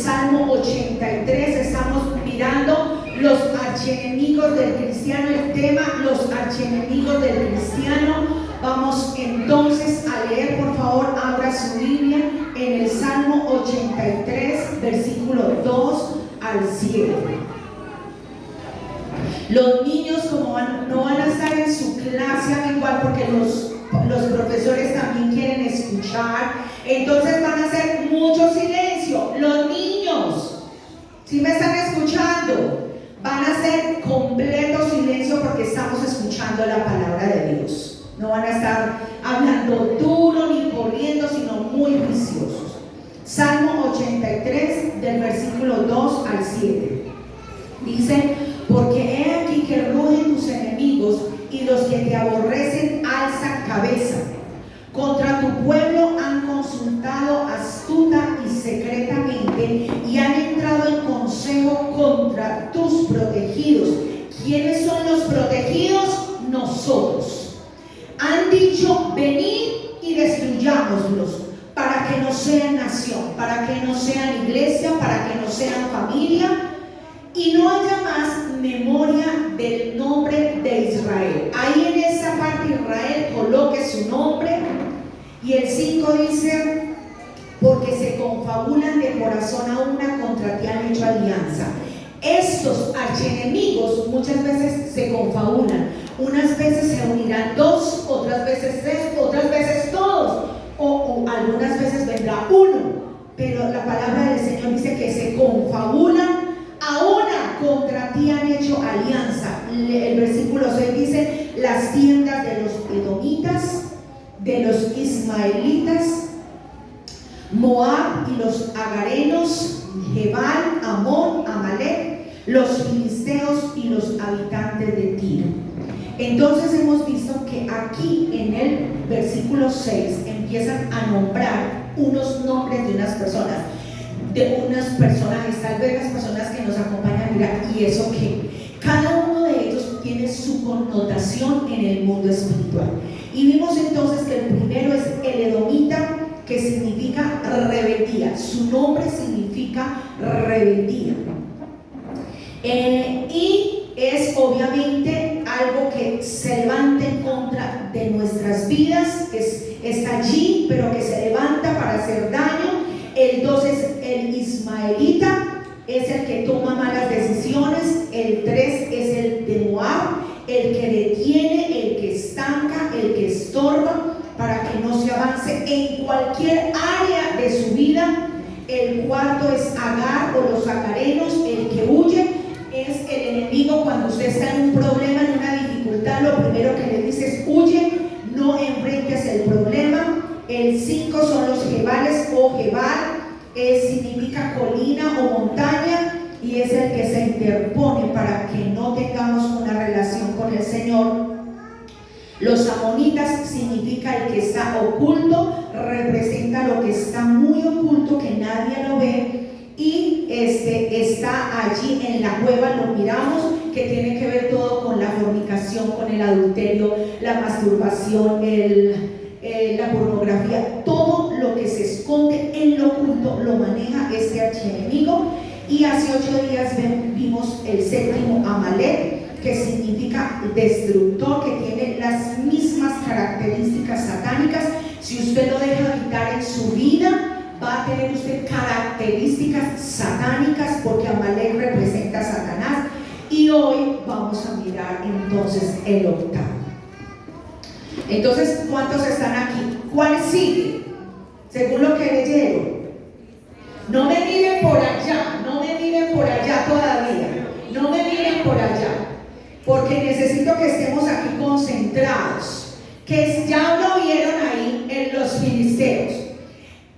Salmo 83, estamos mirando los archienemigos del cristiano, el tema, los archienemigos del cristiano. Vamos entonces a leer, por favor, abra su Biblia en el Salmo 83, versículo 2 al 7. Los niños, como no van a estar en su clase habitual, porque los profesores también quieren escuchar, entonces van a hacer mucho silencio. Los niños, si me están escuchando, van a hacer completo silencio porque estamos escuchando la palabra de Dios. No van a estar hablando duro ni corriendo, sino muy juiciosos. Salmo 83, del versículo 2 al 7. Dice: porque he aquí que rugen tus enemigos y los que te aborrecen alzan cabeza. Contra tu pueblo han consultado astuta y secretamente y han entrado en consejo contra tus protegidos. ¿Quiénes son los protegidos? Nosotros. Han dicho: venid y destruyámoslos, para que no sean nación, para que no sean iglesia, para que no sean familia, y no haya más memoria del nombre de Israel. Ahí en esa parte Israel coloque su nombre. Y el 5 dice: porque se confabulan de corazón a una, contra ti han hecho alianza. Estos archienemigos muchas veces se confabulan. Unas veces se unirán dos, otras veces tres, otras veces todos, o algunas veces vendrá uno. Pero la palabra del Señor dice que se confabulan a una, contra ti han hecho alianza. El versículo 6 dice: las tiendas de los edomitas, de los ismaelitas, Moab y los agarenos, Gebal, Amón, Amalek, los filisteos y los habitantes de Tiro. Entonces hemos visto que aquí en el versículo 6 empiezan a nombrar unos nombres de unas personas, de unos personajes, tal vez las personas que nos acompañan. Mira, ¿y eso qué? Cada uno de ellos tiene su connotación en el mundo espiritual. Y vimos entonces que el primero es el edomita, que significa rebeldía. Su nombre significa rebeldía. Y es obviamente algo que se levanta en contra de nuestras vidas. Está allí, pero que se levanta para hacer daño. El 2 es el ismaelita, es el que toma malas decisiones. El 3 es el de Moab, el que detiene, el que estanca, el que estorba para que no se avance en cualquier área de su vida. El 4 es Agar o los agarenos, el que huye. Es el enemigo cuando usted está en un problema, en una dificultad, lo primero que le dice es: huye, no enfrentes el problema. El 5 son los Gebales o Gebal, significa colina o montaña, y es el que se interpone para que no tengamos una relación con el Señor. Los amonitas significa el que está oculto, representa lo que está muy oculto, que nadie lo ve, y está allí en la cueva, lo miramos, que tiene que ver todo con la fornicación, con el adulterio, la masturbación, la pornografía, todo lo que se esconde en lo oculto lo maneja este archienemigo. Y hace 8 días vimos el séptimo, Amalek, que significa destructor, que tiene las mismas características satánicas. Si usted lo deja habitar en su vida, va a tener usted características satánicas, porque Amalek representa a Satanás. Y hoy vamos a mirar entonces el octavo. Entonces, ¿cuántos están aquí? ¿Cuál sigue? Según lo que leyeron. No me miren por allá, no me miren por allá todavía, no me miren por allá, porque necesito que estemos aquí concentrados. Que ya lo vieron ahí en los filisteos.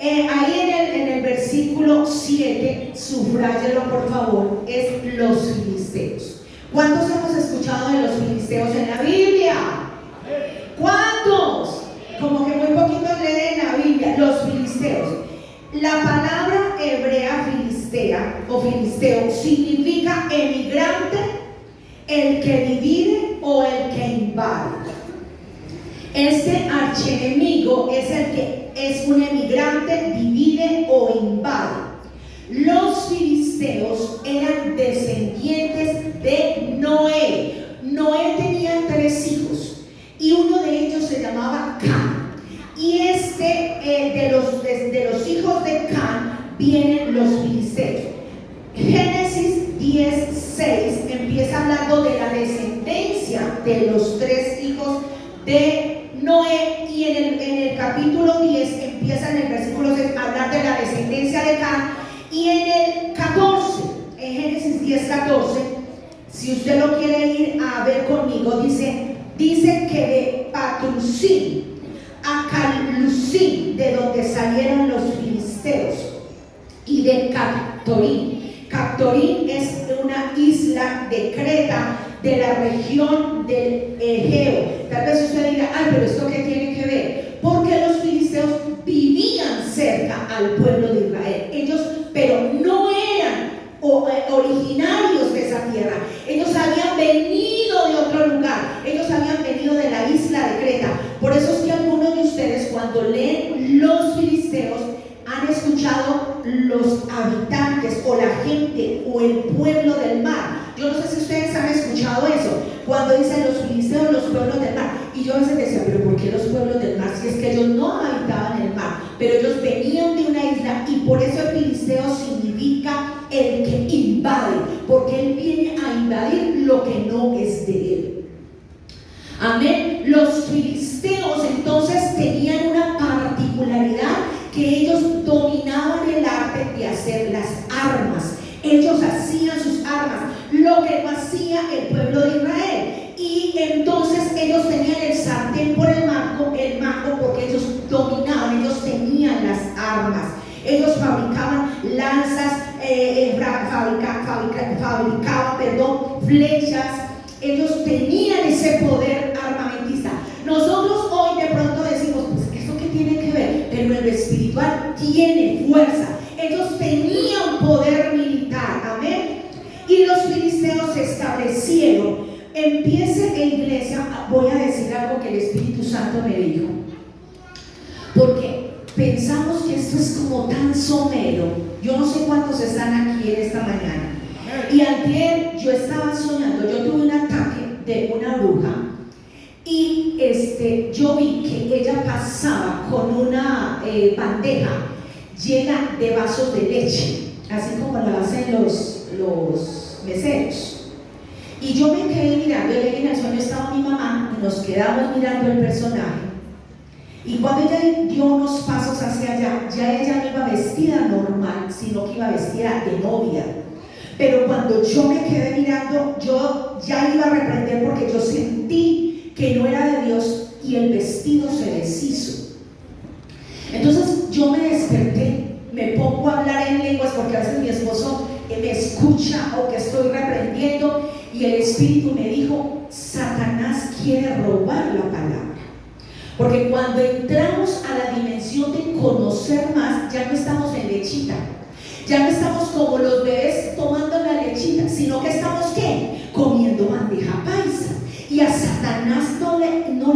Ahí en el versículo 7, subráyelo por favor, es los filisteos. ¿Cuántos hemos escuchado de los filisteos en la Biblia? ¿Cuántos? Como que muy poquitos leen la Biblia. Los filisteos. La palabra hebrea filistea o filisteo significa emigrante, el que divide o el que invade. Este archienemigo es el que es un emigrante, divide o invade. Los filisteos eran descendientes de Noé. Noé tenía 3 hijos y uno de ellos se llamaba Can. Y de los hijos de Can vienen los filisteos. Génesis 10:6 empieza hablando de la descendencia de los 3 hijos de Noé, y en el capítulo 10 empieza en el versículo 6 a hablar de la descendencia de Can, y en el 14, en Génesis 10:14, si usted lo quiere ir a ver conmigo, dice que de Patrusí a Calusim, de donde salieron los filisteos, y de Captorín. Captorín es una isla de Creta, de la región del Egeo. Tal vez usted diga, ay, pero ¿esto qué tiene que ver? Porque los filisteos vivían cerca al pueblo de Israel. Ellos, pero no eran originarios de esa tierra. Ellos habían venido de otro lugar. Ellos habían venido de la isla de Creta. Por eso es que algunos de ustedes, cuando leen los filisteos, han escuchado los habitantes o la gente o el pueblo del mar. Yo no sé si ustedes han escuchado eso, cuando dicen los filisteos, los pueblos del mar. Y yo a veces decía, pero ¿por qué los pueblos del mar? Si es que ellos no habitaban el mar, pero ellos venían de una isla, y por eso el filisteo significa el que invade, porque él viene a invadir lo que no es de él. Amén. Los filisteos entonces tenían una particularidad, que ellos dominaban el arte de hacer las armas. Ellos hacían sus armas, lo que no hacía el pueblo de Israel. Y entonces ellos tenían el sartén por el mango, porque ellos dominaban, ellos tenían las armas. Ellos fabricaban lanzas, fabricaban flechas. Ellos tenían ese poder armamentista. Nosotros hoy de pronto decimos, pues ¿eso qué tiene que ver? Pero en lo espiritual tiene fuerza. Ellos tenían poder militar, amén. Y los filisteos se establecieron. Empiece en iglesia, voy a decir algo que el Espíritu Santo me dijo, porque pensamos que esto es como tan somero. Yo no sé cuántos están aquí en esta mañana. Y antier yo estaba soñando, yo tuve un ataque de una bruja, y yo vi que ella pasaba con una bandeja llena de vasos de leche, así como la hacen los meseros. Y yo me quedé mirando, y en el sueño estaba mi mamá, y nos quedamos mirando el personaje. Y cuando ella dio unos pasos hacia allá, ya ella no iba vestida normal, sino que iba vestida de novia. Pero cuando yo me quedé mirando, yo ya iba a reprender, porque yo sentí que no era de Dios, y el vestido se deshizo. Entonces yo me desperté, me pongo a hablar en lenguas, porque a veces mi esposo me escucha o que estoy reprendiendo, y el Espíritu me dijo, Satanás quiere robar la palabra. Porque cuando entramos a la dimensión de conocer más, ya no estamos en lechita, ya no estamos como los bebés tomando la lechita, sino que estamos ¿qué? Comiendo bandeja paisa. Y a Satanás no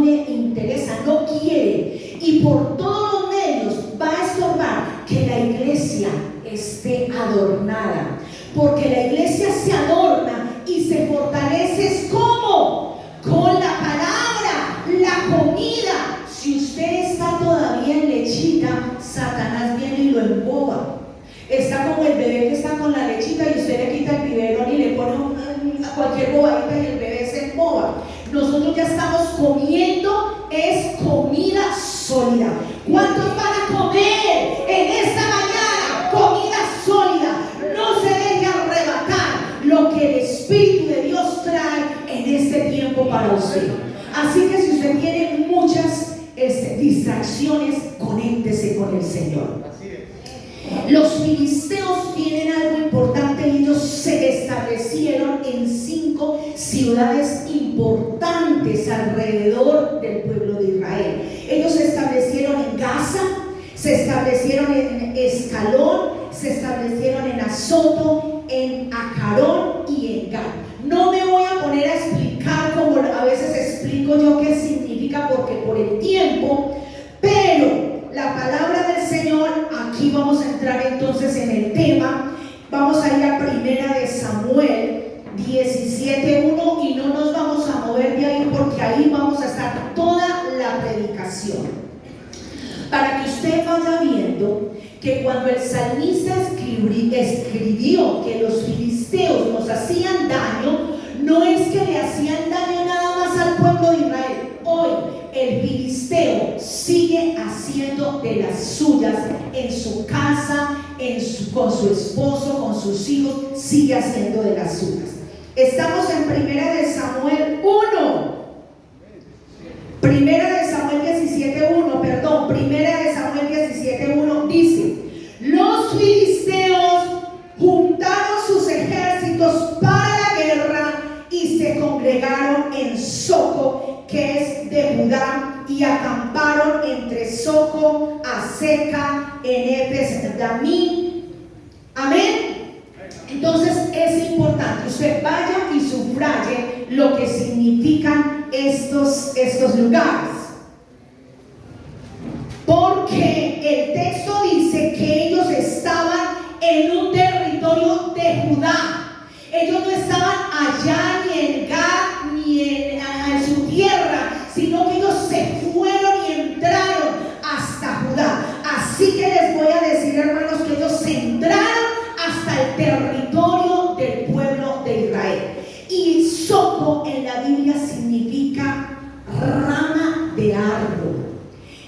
le interesa, no quiere, y por todos los medios va a estorbar que la iglesia esté adornada, porque la iglesia se adorna y se fortalece. ¿Cómo? Con la palabra, la comida. Si usted está todavía en lechita, Satanás viene y lo emboba. Está como el bebé que está con la lechita, y usted le quita el biberón y le pone cualquier bobadita, y el bebé se emboba. Nosotros ya estamos comiendo, es comida sólida. ¿Cuántos van a comer en esta mañana? Comida sólida. No se deje arrebatar lo que el Espíritu de Dios trae en este tiempo para usted. Así que si usted tiene muchas distracciones, conéctese con el Señor. Los filisteos tienen algo importante, y ellos se establecieron en 5 ciudades importantes alrededor del pueblo de Israel. Ellos se establecieron en Gaza, se establecieron en Escalón, se establecieron en Azoto, en Acarón y en Gat. No me voy a poner a explicar como a veces explico yo qué significa, porque por el tiempo, pero la palabra del Señor, aquí vamos a entrar entonces en el tema. Vamos a ir a porque ahí vamos a estar toda la predicación. Para que usted vaya viendo que cuando el salmista escribió que los filisteos nos hacían daño, no es que le hacían daño nada más al pueblo de Israel. Hoy el filisteo sigue haciendo de las suyas en su casa, con su esposo, con sus hijos, sigue haciendo de las suyas. Estamos en Primera de Samuel 1. Primera de Samuel 17:1 dice: los filisteos juntaron sus ejércitos para la guerra y se congregaron en Soco, que es de Judá, y acamparon entre Soco, Aseca, en Efes-Damim. Amén. Entonces es importante usted vaya y subraye lo que significan estos lugares, porque el texto dice que ellos estaban en un territorio de Judá. Ellos no estaban allá ni en Gad ni en su tierra, sino que ellos se fueron y entraron hasta Judá. Así que les voy a decir, hermanos, que ellos se entraron hasta el territorio del pueblo de Israel. Y Soco en la Biblia significa rama de árbol.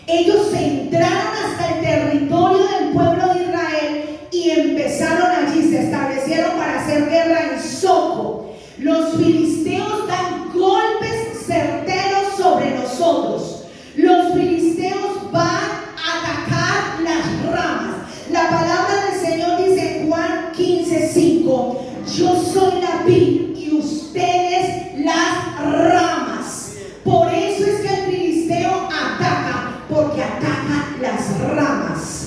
Ellos se entraron hasta el territorio del pueblo de Israel y empezaron allí, se establecieron para hacer guerra en Soco. Los filisteos dan golpes certeros sobre nosotros. Los filisteos van a atacar las ramas. La palabra del Señor dice en Juan 15:5: yo soy la vid y ustedes las ramas. Por eso es que el filisteo ataca, porque ataca las ramas.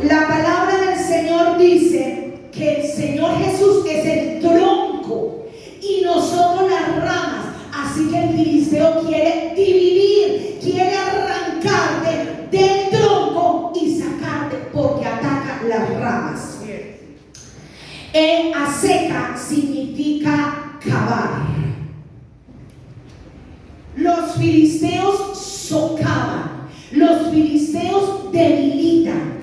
La palabra del Señor dice que el Señor Jesús es el tronco y nosotros las ramas. Así que el filisteo quiere dividir, quiere arrancarte del tronco y sacarte, porque ataca las ramas. Aseca significa cavar. Los filisteos socavan, los filisteos debilitan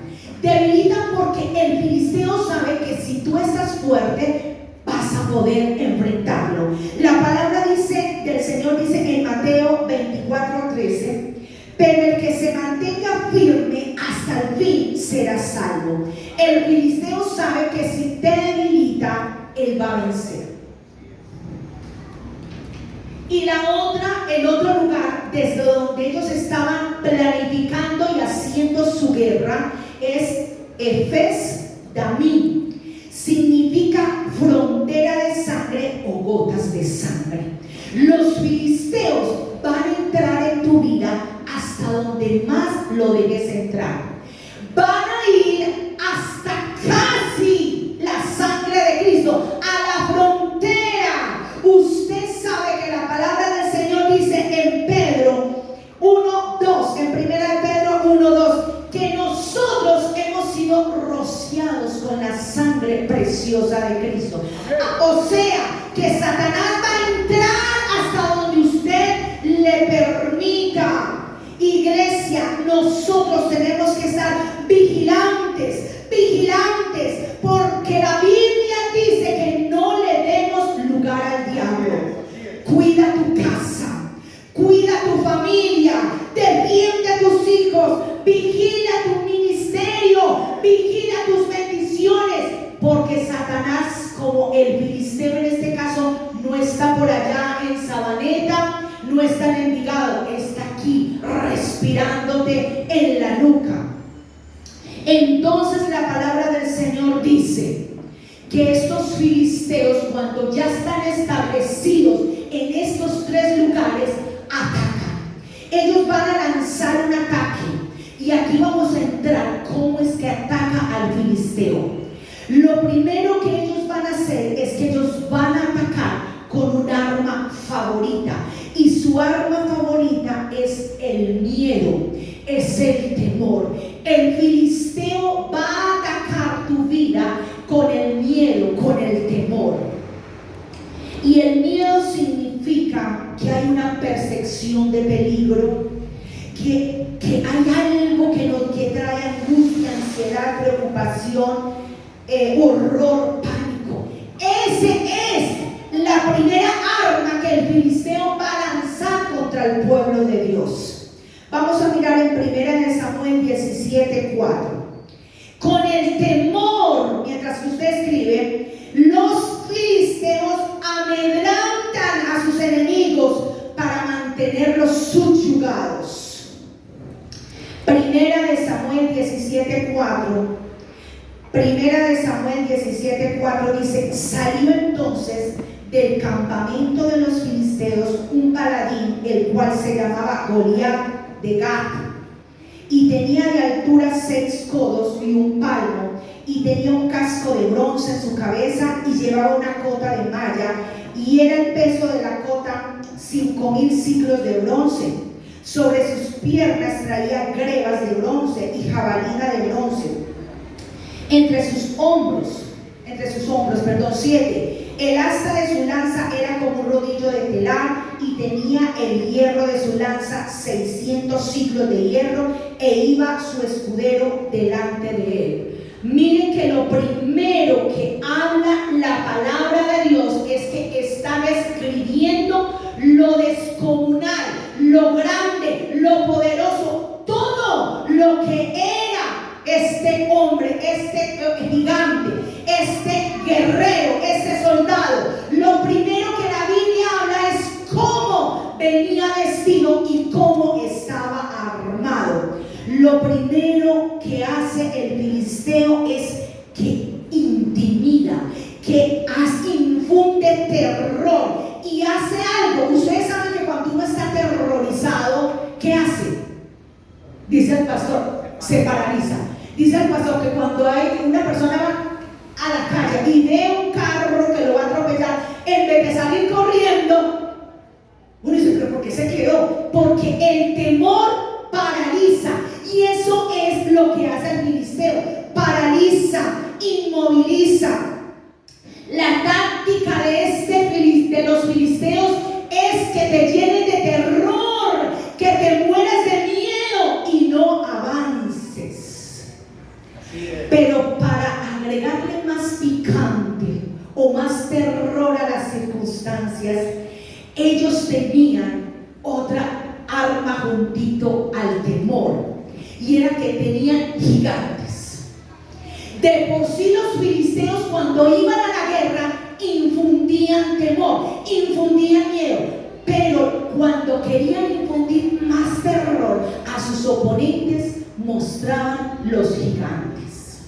porque el filisteo sabe que si tú estás fuerte vas a poder enfrentarlo. La palabra del Señor dice en Mateo 24:13: pero el que se mantenga firme hasta el fin será salvo. El filisteo sabe que si te debilita, él va a vencer. Y el otro lugar desde donde ellos estaban planificando y haciendo su guerra es Efes-Damim. Significa frontera de sangre o gotas de sangre. Los filisteos van a entrar en tu vida hasta donde más lo dejes entrar. Van a ir hasta casi la sangre de Cristo, a la frontera. Usted sabe que la palabra del Señor dice en Pedro 1:2, en primera de Pedro 1:2, que nosotros hemos sido rociados con la sangre preciosa de Cristo. O sea, que Satanás va a entrar hasta donde usted le permita. Iglesia, nosotros tenemos que estar vigilantes, porque la Biblia dice que no le demos lugar al diablo. Cuida tu casa, cuida tu familia, defiende a tus hijos, vigila tu ministerio, vigila tus bendiciones, porque Satanás, como el filisteo en este caso, no está por allá en Sabaneta, no está en Envigado, está aquí respirándote en la nuca. Entonces la palabra del Señor dice que estos filisteos, cuando ya están establecidos en estos tres lugares, atacan. Ellos van a lanzar un ataque, y aquí vamos a entrar cómo es que ataca al filisteo. Lo primero que ellos van a hacer es que ellos van a atacar con un arma favorita, y su arma favorita es el miedo, es el temor. El filisteo va a atacar tu vida con el miedo, con el temor. Y el miedo significa que hay una percepción de peligro, que hay algo que trae angustia, ansiedad, preocupación, horror, pánico. Esa es la primera arma que el filisteo va a lanzar contra el pueblo de Dios. Vamos a mirar en 1 Samuel 17:4. Con el temor, mientras que usted escribe, los filisteos amedrantan a sus enemigos para mantenerlos subyugados. 1 Samuel 17:4. 1 Samuel 17:4 dice: salió entonces del campamento de los filisteos un paladín, el cual se llamaba Goliat de Gat, y tenía de altura 6 codos y un palmo, y tenía un casco de bronce en su cabeza, y llevaba una cota de malla, y era el peso de la cota 5,000 ciclos de bronce. Sobre sus piernas traía grebas de bronce y jabalina de bronce. Entre sus hombros, 7. El asta de su lanza era como un rodillo de telar, y tenía el hierro de su lanza 600 ciclos de hierro, e iba su escudero delante de él. Miren que lo primero que habla la palabra de Dios es que está describiendo lo descomunal, lo grande, lo poderoso, todo lo que era este hombre, este gigante, este guerrero, este soldado. Lo primero que la Biblia habla es cómo venía vestido y cómo estaba armado. Lo primero que hace el filisteo es que intimida, que infunde terror y hace algo. Ustedes saben que cuando uno está aterrorizado, ¿qué hace? Dice el pastor, se paraliza. Dice el pastor que cuando hay una persona va a la calle y ve un carro que lo va a atropellar, en vez de salir corriendo, uno dice: ¿pero por qué se quedó? Porque el temor paraliza. Y eso es lo que hace el filisteo: paraliza, inmoviliza. La táctica de los filisteos es que te llenen de terror, que te mueras de miedo y no avances. Pero para agregarle más picante o más terror a las circunstancias, ellos tenían otra arma juntito al temor, y era que tenían gigantes. De por sí los filisteos, cuando iban a la guerra, infundían temor, infundían miedo, pero cuando querían infundir más terror a sus oponentes, mostraban los gigantes.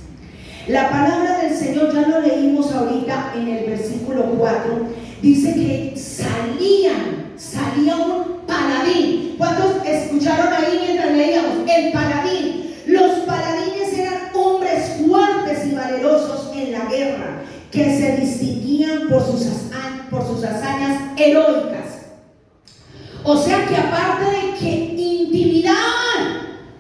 La palabra del Señor, ya lo leímos ahorita en el versículo 4, dice que salía un paladín. ¿Cuántos escucharon ahí mientras leíamos? El paladín. Los paladines eran hombres fuertes y valerosos en la guerra, que se distinguían por sus hazañas heroicas. O sea que aparte de que intimidaban,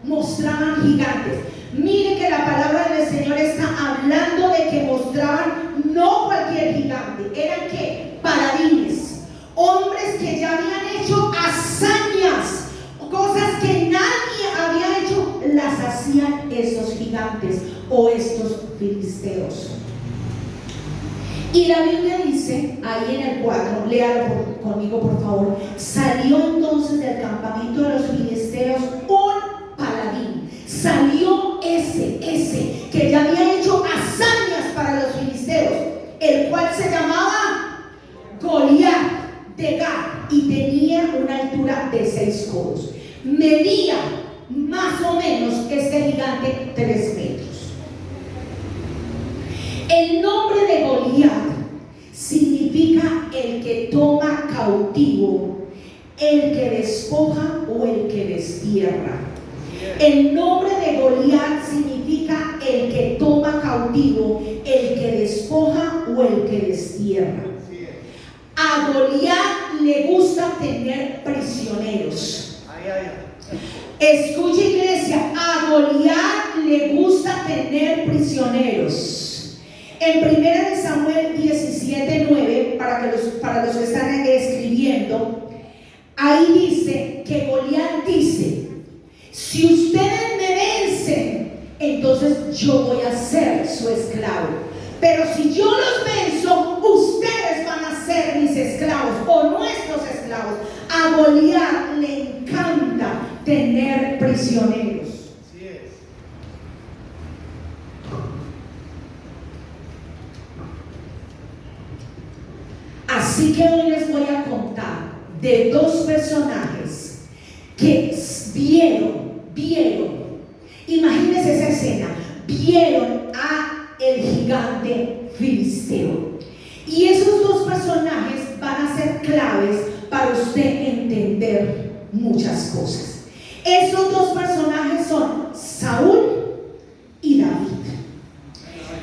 mostraban gigantes. Mire que la palabra del Señor está hablando de que mostraban no cualquier gigante, eran ¿qué? Paladines, hombres que ya habían hecho hazañas, cosas que nadie había hecho, las hacían esos gigantes o estos filisteos. Y la Biblia dice, ahí en el 4, léalo conmigo por favor: salió entonces del campamento de los filisteos un paladín. Salió ese que ya había hecho hazañas para los filisteos, el cual se llamaba Goliat de Gat, y tenía una altura de 6 codos. Medía más o menos este gigante 3 metros. El nombre de Goliat significa el que toma cautivo, el que despoja o el que destierra. El nombre de Goliat significa el que toma cautivo, el que despoja o el que destierra. A Goliat le gusta tener prisioneros. Escuche, iglesia, a Goliat le gusta tener prisioneros. En 1 Samuel 17:9, para los que están escribiendo, ahí ahí dice que Goliat dice: si ustedes me vencen, entonces yo voy a ser su esclavo. Pero si yo los venzo, ustedes van a ser mis esclavos o nuestros esclavos. A Goliat le encanta tener prisioneros. Así es. Así que hoy les voy a contar de dos personajes que vieron, imagínense esa escena, vieron a el gigante filisteo. Y esos dos personajes van a ser claves para usted entender muchas cosas. Esos dos personajes son Saúl y David.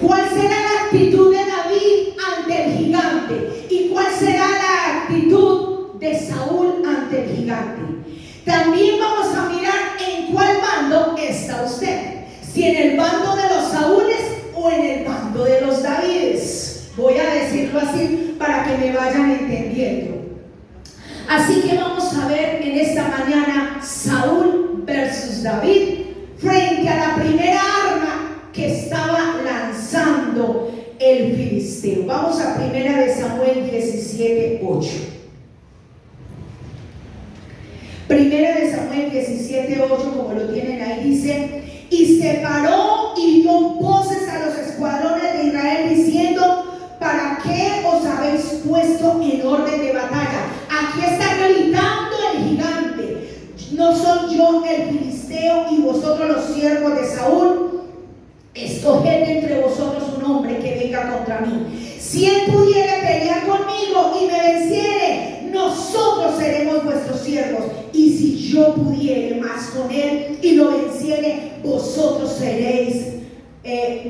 ¿Cuál será la actitud de David ante el gigante? ¿Y cuál será la actitud de Saúl ante el gigante? También vamos a mirar en cuál bando está usted. Si en el bando de los Saúles o en el bando de los Davides. Voy a decirlo así para que me vayan entendiendo. Así que vamos a ver en esta mañana Saúl versus David frente a la primera arma que estaba lanzando el filisteo. Vamos a 1 Samuel 17:8. 1 Samuel 17:8, como lo tienen ahí, dice: y se paró y dio voces a los escuadrones de Israel diciendo: ¿para qué os habéis puesto en orden de batalla? Aquí está gritando el gigante: ¿no soy yo el filisteo y vosotros los siervos de Saúl? Escoged entre vosotros un hombre que venga contra mí. Si él pudiere pelear conmigo y me venciere, nosotros seremos vuestros siervos. Y si yo pudiere más con él y lo venciere, vosotros seréis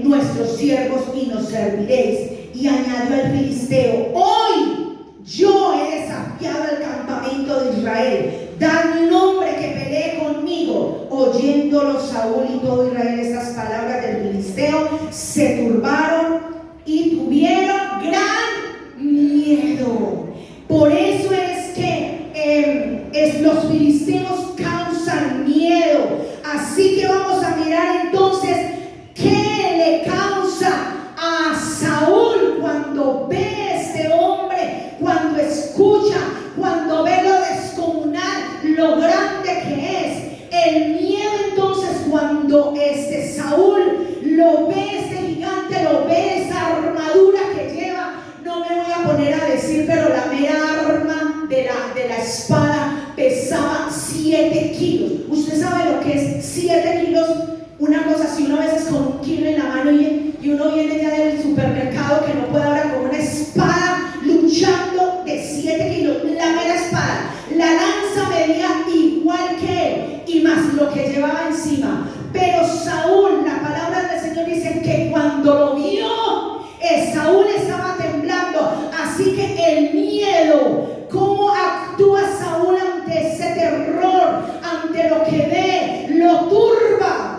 nuestros siervos y nos serviréis. Y añadió el filisteo: hoy yo he desafiado el campamento de Israel. Dadme un hombre que pelee conmigo. Oyéndolo Saúl y todo Israel estas palabras del filisteo, se turbaron y tuvieron gran miedo. Por eso es que los filisteos causan miedo. Así que vamos a mirar entonces qué le causa a Saúl cuando ve a este hombre, cuando escucha, cuando ve lo descomunal, lo grande que es. El miedo entonces cuando Saúl lo ve, este gigante, lo ve, esa armadura que lleva. No me voy a poner a decir, pero la mera arma de la espada pesaba 7 kilos. ¿Usted sabe lo que es 7 kilos? Una cosa, si uno a veces con 1 kilo en la mano y uno viene ya del supermercado que no puede ahora con una espada luchando de 7 kilos, la mera espada. La lanza medía igual que él y más lo que llevaba encima. Pero Saúl, la palabra del Señor dice que cuando lo vio, Saúl estaba temblando. Así que el miedo, cómo actúa Saúl ante ese terror, ante lo que ve, lo turba.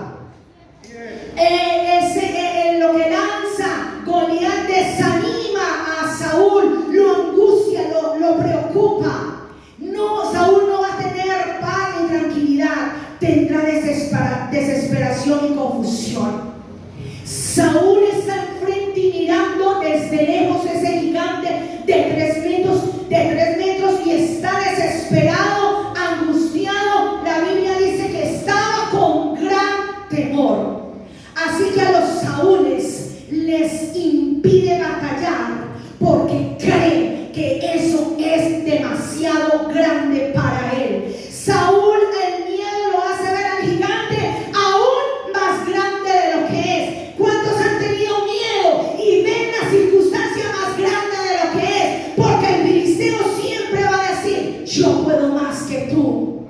Lo que lanza Goliat desanima a Saúl, lo angustia, lo preocupa. No, Saúl no va a tener paz ni tranquilidad, tendrá desesperación y confusión. Saúl está enfrente y mirando desde lejos ese gigante de 3 metros y está desesperado, angustiado. La Biblia dice que estaba con gran temor. Así que a los Saúles les impide batallar porque creen que eso es demasiado grande para él. Saúl, el miedo lo hace ver al gigante aún más grande de lo que es. ¿Cuántos han tenido miedo y ven la circunstancia más grande de lo que es? Porque el filisteo siempre va a decir: yo puedo más que tú.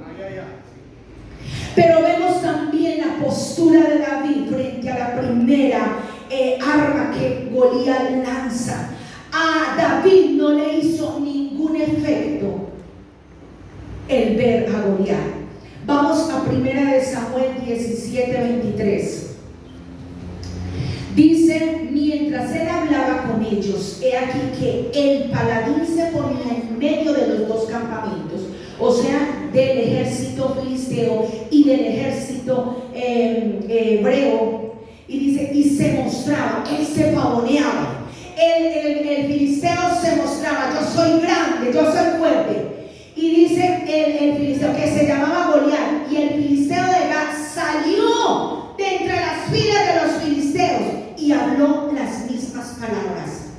Pero vemos también la postura de David frente a la primera arma que Goliat lanza. A David no le hizo ningún efecto el ver a Goliat. Vamos a 1 Samuel 17:23. Dice: mientras él hablaba con ellos, he aquí que el paladín se ponía en medio de los dos campamentos. o sea, del ejército filisteo y del ejército hebreo. Y dice, y se mostraba, él se pavoneaba. El filisteo se mostraba: yo soy grande, yo soy fuerte. Y dice el filisteo, que se llamaba Goliat, y el filisteo de Gat salió de entre las filas de los filisteos y habló las mismas palabras.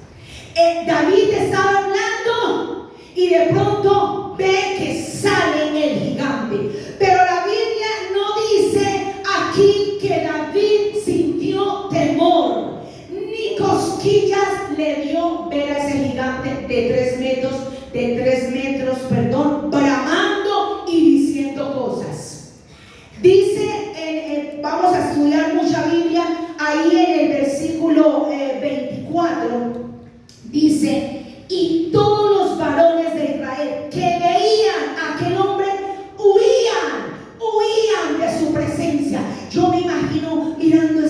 David estaba hablando y de pronto ve que sale el gigante, pero la Biblia no dice aquí que David sintió temor, ni cosquillas le dio ver a ese gigante de 3 metros, bramando y diciendo cosas. Dice, vamos a estudiar mucha Biblia, ahí en el versículo 24, dice: y todos los varones de Israel que veían a aquel hombre huían de su presencia. Yo me imagino mirando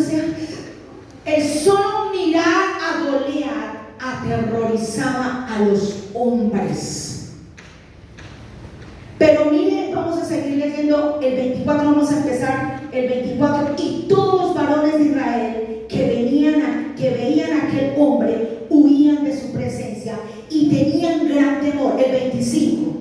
el solo mirar a Goliat aterrorizaba a los hombres. Pero mire, vamos a seguir leyendo el 24, vamos a empezar el 24. Y todos los varones de Israel que veían a aquel hombre huían de su presencia y tenían gran temor. El 25.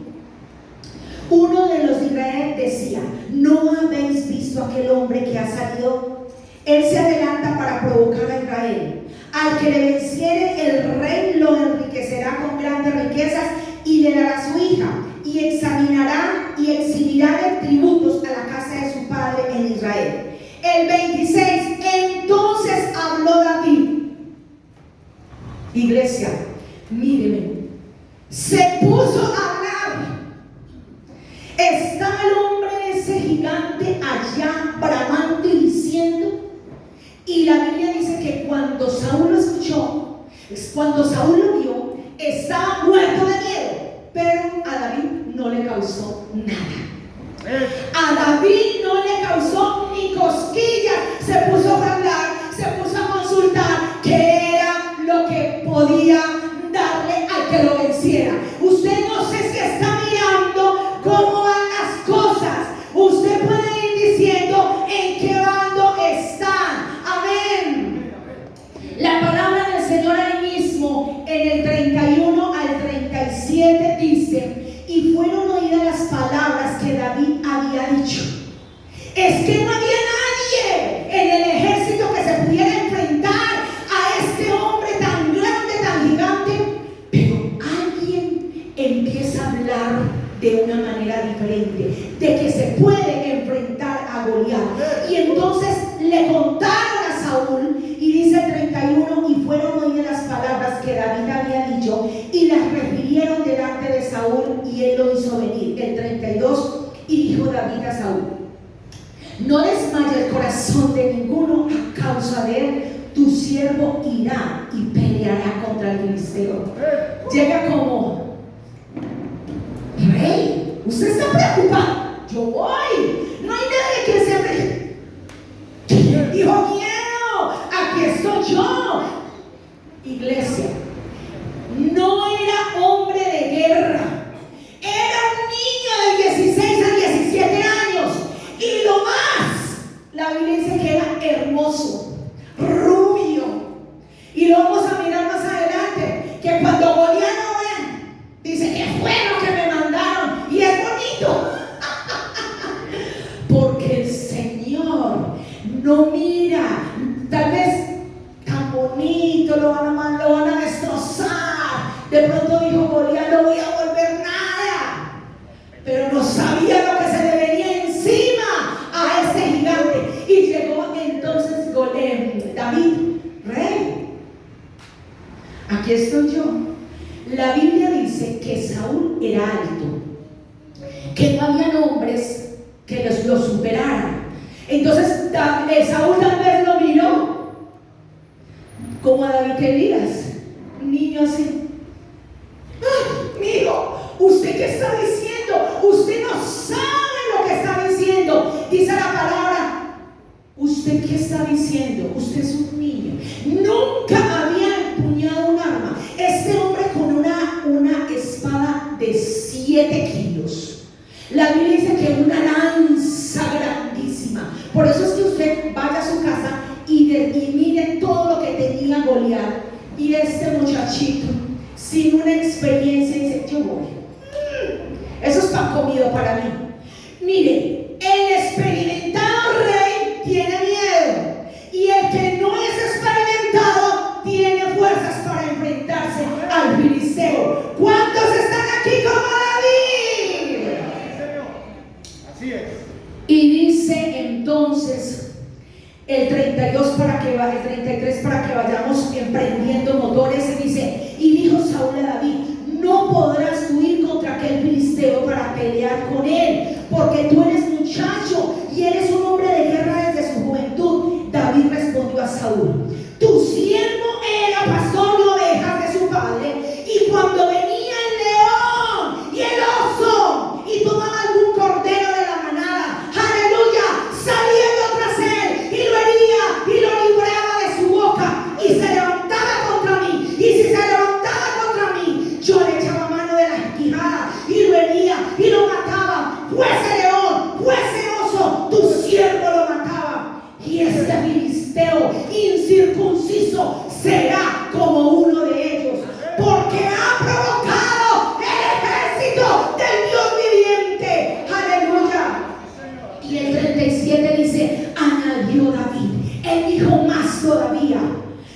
Uno de los de Israel decía: ¿no habéis visto a aquel hombre que ha salido? Él se adelanta para provocar a Israel. Al que le venciere, el rey lo enriquecerá con grandes riquezas y le dará su hija, y examinará y exhibirá de tributos a la casa de su padre en Israel. El 26. Entonces habló David. Iglesia, míreme, se puso a hablar. Estaba el hombre, ese gigante, allá bramando y diciendo. Y la Biblia dice que cuando Saúl lo escuchó, cuando Saúl lo vio, estaba muerto de miedo, pero a David no le causó nada. A David no le causó ni cosquillas. Se puso a hablar, se puso a consultar qué era lo que podía darle al que lo venciera. Usted no sé si está mirando cómo van las cosas. Usted puede ir diciendo en qué bando están. Amén. La palabra del Señor ahí mismo, en el 31 al 37, dice: y fueron oídas las palabras que David había dicho. Es que no había nadie en el ejército que se pudiera enfrentar a este hombre tan grande, tan gigante. Pero alguien empieza a hablar de una manera diferente, de que se puede enfrentar a Goliat. Y entonces le contaron a Saúl, y dice el 31: y fueron oídas las palabras que David había dicho, y las refirieron delante de Saúl, y él lo hizo venir. El 32: y dijo David a Saúl: no desmaye el corazón de ninguno a causa de él, tu siervo irá y peleará contra el filisteo. Llega como: rey, usted está preocupado, yo voy, no hay nadie que se re... Dijo: miedo, aquí estoy yo. Iglesia, no era hombre de guerra, era un niño de 16 a 17 años, y lo más, la Biblia dice que era hermoso, rubio, y lo vamos a mirar más adelante, que cuando Goliat lo ven, dice: que fue lo que me mandaron, y es bonito. Porque el Señor no mira, tal vez tan bonito, lo van a destrozar. De pronto dijo Goliat: no voy a volver nada. Pero no sabía lo que se le venía encima a ese gigante. Y llegó entonces David: rey, aquí estoy yo. La Biblia dice que Saúl era alto, que no había hombres que lo superaran. Entonces Saúl tal vez lo miró como a David Elías, un niño así. ¡Ay, mijo! ¿Usted qué está diciendo? Usted no sabe lo que está diciendo. Dice la palabra: ¿usted qué está diciendo? Usted es un niño. Nunca había empuñado un arma. Este hombre con una espada de 7 kilos. Y este muchachito, sin una experiencia, dice: yo voy. Eso es pan comido para mí. Mire, el experimentado rey tiene miedo, y el que no es experimentado tiene fuerzas para enfrentarse al filisteo. ¿Cuántos están aquí como David? Así es. Y dice entonces el 32 para que el 33 para que vayamos emprendiendo motores. Y dice: y dijo Saúl a David: no podrás tú ir contra aquel filisteo para pelear con él, porque tú eres muchacho y eres un hombre de guerra desde su juventud. David respondió a Saúl: tu siervo era pastor de ovejas de su padre, y cuando venía el león y el oso y tomaba algún cordero de la manada, aleluya, saliendo tras él y lo hería y lo libraba de su boca, y se levantaba contra mí, y si se levantaba contra mí, yo le echaba mano de la quijada y lo hería y lo mataba. Fuese león, fuese oso, tu siervo lo mataba. Y este filisteo incircunciso será como uno de ellos, porque ha provocado el ejército del Dios viviente. Aleluya. Y el 37 dice: añadió David, él dijo más todavía: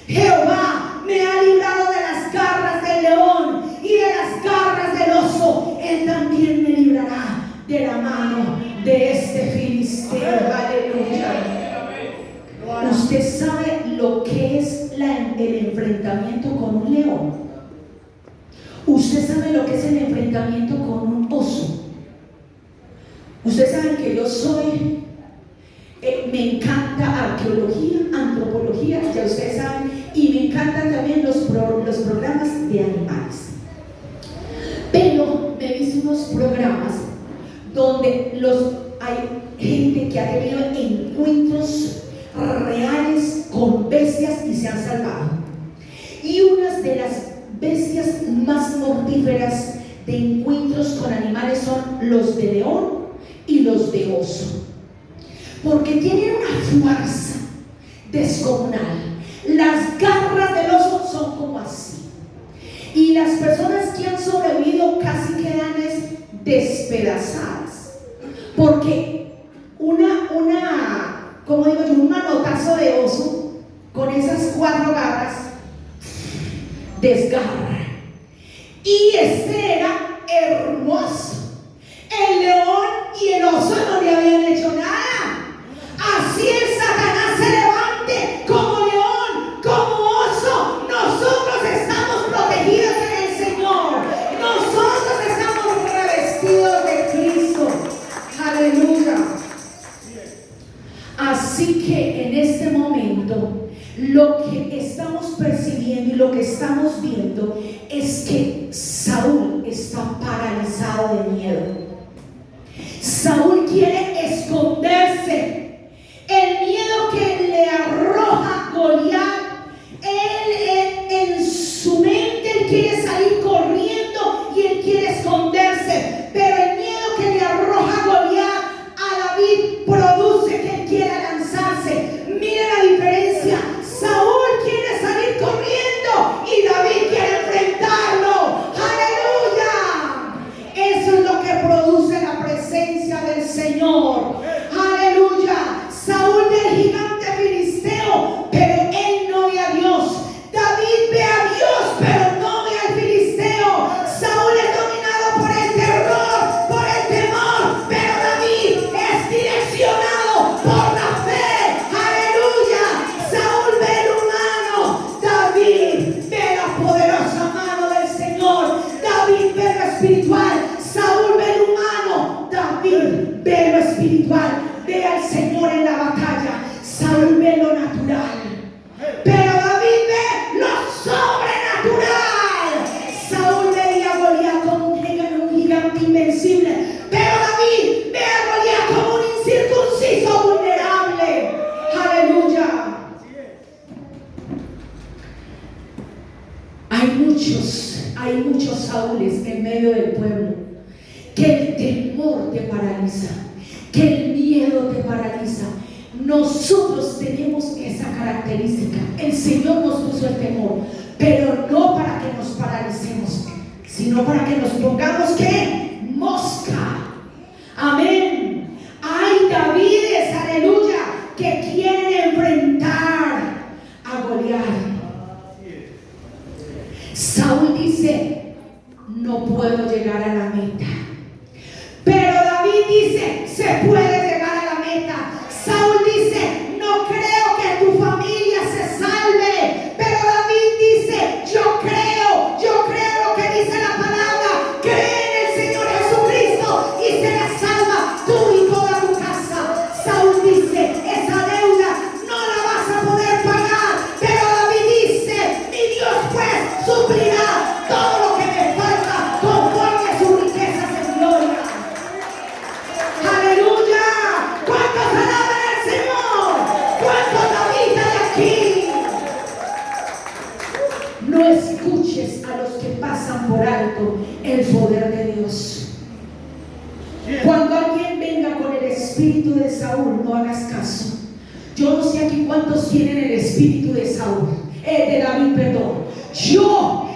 Jehová me ha librado de las garras del león y de las garras del oso, él también me librará de la mano de este filisteo. Aleluya. ¿Usted sabe lo que es el enfrentamiento con un león? ¿Usted sabe lo que es el enfrentamiento con un oso? Ustedes saben que yo soy, me encanta arqueología, antropología, ya ustedes saben, y me encantan también los programas de animales. Pero me he visto unos programas donde hay gente que ha tenido encuentros reales con bestias y se han salvado. Y unas de las bestias más mortíferas de encuentros con animales son los de león y los de oso, porque tienen una fuerza descomunal. Las garras del oso son como así, y las personas que han sobrevivido casi quedan despedazadas, porque como digo yo, un manotazo de oso con esas 4 garras desgarra. Y este era hermoso. El león y el oso no le habían hecho nada. Así el Satanás se levante como león, como oso, nosotros estamos protegidos en el Señor. Nosotros estamos revestidos de Cristo. Aleluya. Así que en este momento lo que estamos percibiendo y lo que estamos viendo es que Saúl está paralizado de miedo. Saúl quiere esconderse. El miedo que le arroja Goliat, él en su mente él quiere salir corriendo y él quiere esconderse, pero el miedo que le arroja Goliat a David produce que él quiera lanzarse. Mire la diferencia. Saúl quiere salir corriendo y David quiere enfrentarlo. ¡Aleluya! Eso es lo que produce la presencia del Señor. ¡Aleluya! Saúl ve al gigante filisteo, pero él no ve a Dios. David ve a Dios, pero no ve al filisteo. Saúl es dominado por el terror, por el temor, pero David es direccionado por la fe. ¡Aleluya! Saúl ve el humano, David ve la poderosa mano del Señor. David ve lo espiritual, Saúl ve el humano, David ve lo espiritual. Ve al Señor en la batalla, Saúl ve lo natural, pero David ve lo sobrenatural. Saúl veía a Goliat como un gigante invencible, pero David ve a Goliat como un incircunciso vulnerable. Aleluya. Hay muchos Saúles en medio del pueblo, que el temor te paraliza, que el miedo te paraliza, Nosotros tenemos esa característica. El Señor nos puso el temor, pero no para que nos paralicemos, sino para que nos pongamos ¿qué? Mosca. Amén. Hay Davides, aleluya, que quieren enfrentar a Goliat. Saúl dice: no puedo llegar a la meta. Pero David dice: se puede llegar a la meta. Saúl dice: no creo que tu familia se salve. Pero David dice: yo creo lo que dice la palabra. Cree en el Señor Jesucristo y serás salva tú y toda tu casa. Saúl dice: esa deuda no la vas a poder pagar. Pero David dice: mi Dios pues suplirá todo lo que me falta conforme a sus riquezas en gloria. Aleluya. ¿Cuántos alaban al Señor? ¿Cuántos David hay aquí? No escuches a los que pasan por alto el poder de Dios. Cuando alguien venga con el espíritu de Saúl, no hagas caso. Yo no sé aquí cuántos tienen el espíritu de Saúl, de David, perdón. Yo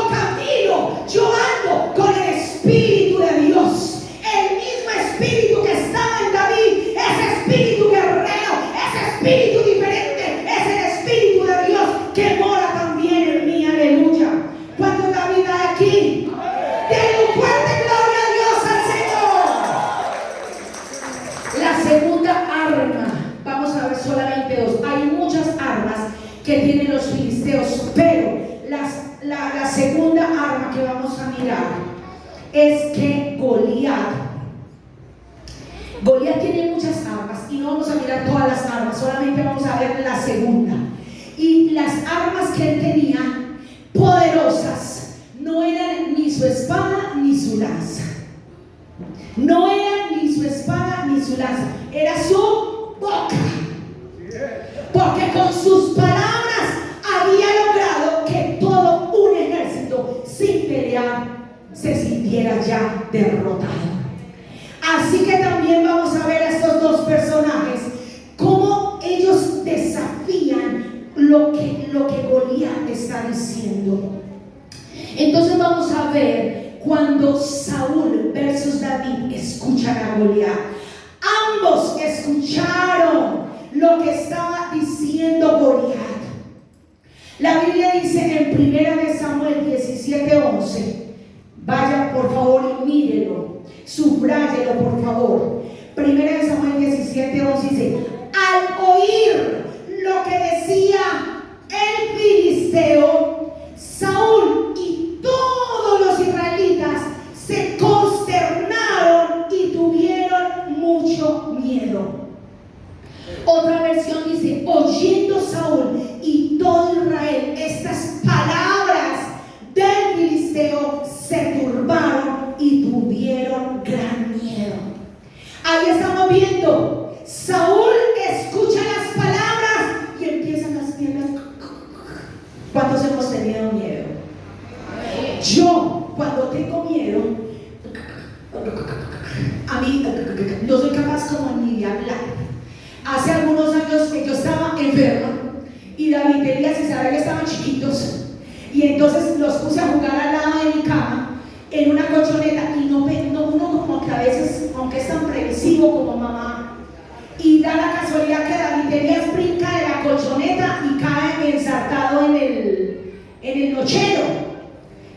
camino, yo ando con el espíritu de Dios. El mismo espíritu que estaba en David, ese espíritu guerrero, ese espíritu diferente, es el espíritu de Dios que mora también en mí. Aleluya. ¿Cuánto David hay aquí? Denle un fuerte gloria a Dios, al Señor. La segunda arma, vamos a ver solamente dos. Hay muchas armas que tienen los filisteos, pero la segunda arma que vamos a mirar es que Goliat tiene muchas armas y no vamos a mirar todas las armas, solamente vamos a ver la segunda. Y las armas que él tenía, poderosas, no eran ni su espada ni su lanza. No eran ni su espada ni su lanza, era su boca. Porque con sus palabras había logrado que todo un ejército sin pelear se sintiera ya derrotado. Así que también vamos a ver a estos dos personajes, cómo ellos desafían lo que Goliat está diciendo. Entonces vamos a ver cuando Saúl versus David escuchan a Goliat. Ambos escucharon lo que estaba diciendo Goliat. La Biblia dice en 1 Samuel 17:11, vaya por favor y mírelo, subráyelo por favor. 1 Samuel 17:11 dice: al oír lo que decía el filisteo, Saúl y todos los israelitas se consternaron y tuvieron mucho miedo. Otra versión dice: oyendo Saúl y todo Israel estas palabras del filisteo, se turbaron y tuvieron gran miedo. Ahí estamos viendo, Saúl escucha las palabras y empiezan las piernas. ¿Cuántos hemos tenido miedo? Yo, cuando tengo miedo, a mí no soy capaz como ni de hablar. Hace algunos años que yo estaba enferma y David, Elías y Isabel estaban chiquitos, y entonces los puse a jugar al lado de mi cama en una colchoneta, y no uno como que a veces, aunque es tan previsivo como mamá, y da la casualidad que David Elías brinca de la colchoneta y cae ensartado en el nochero.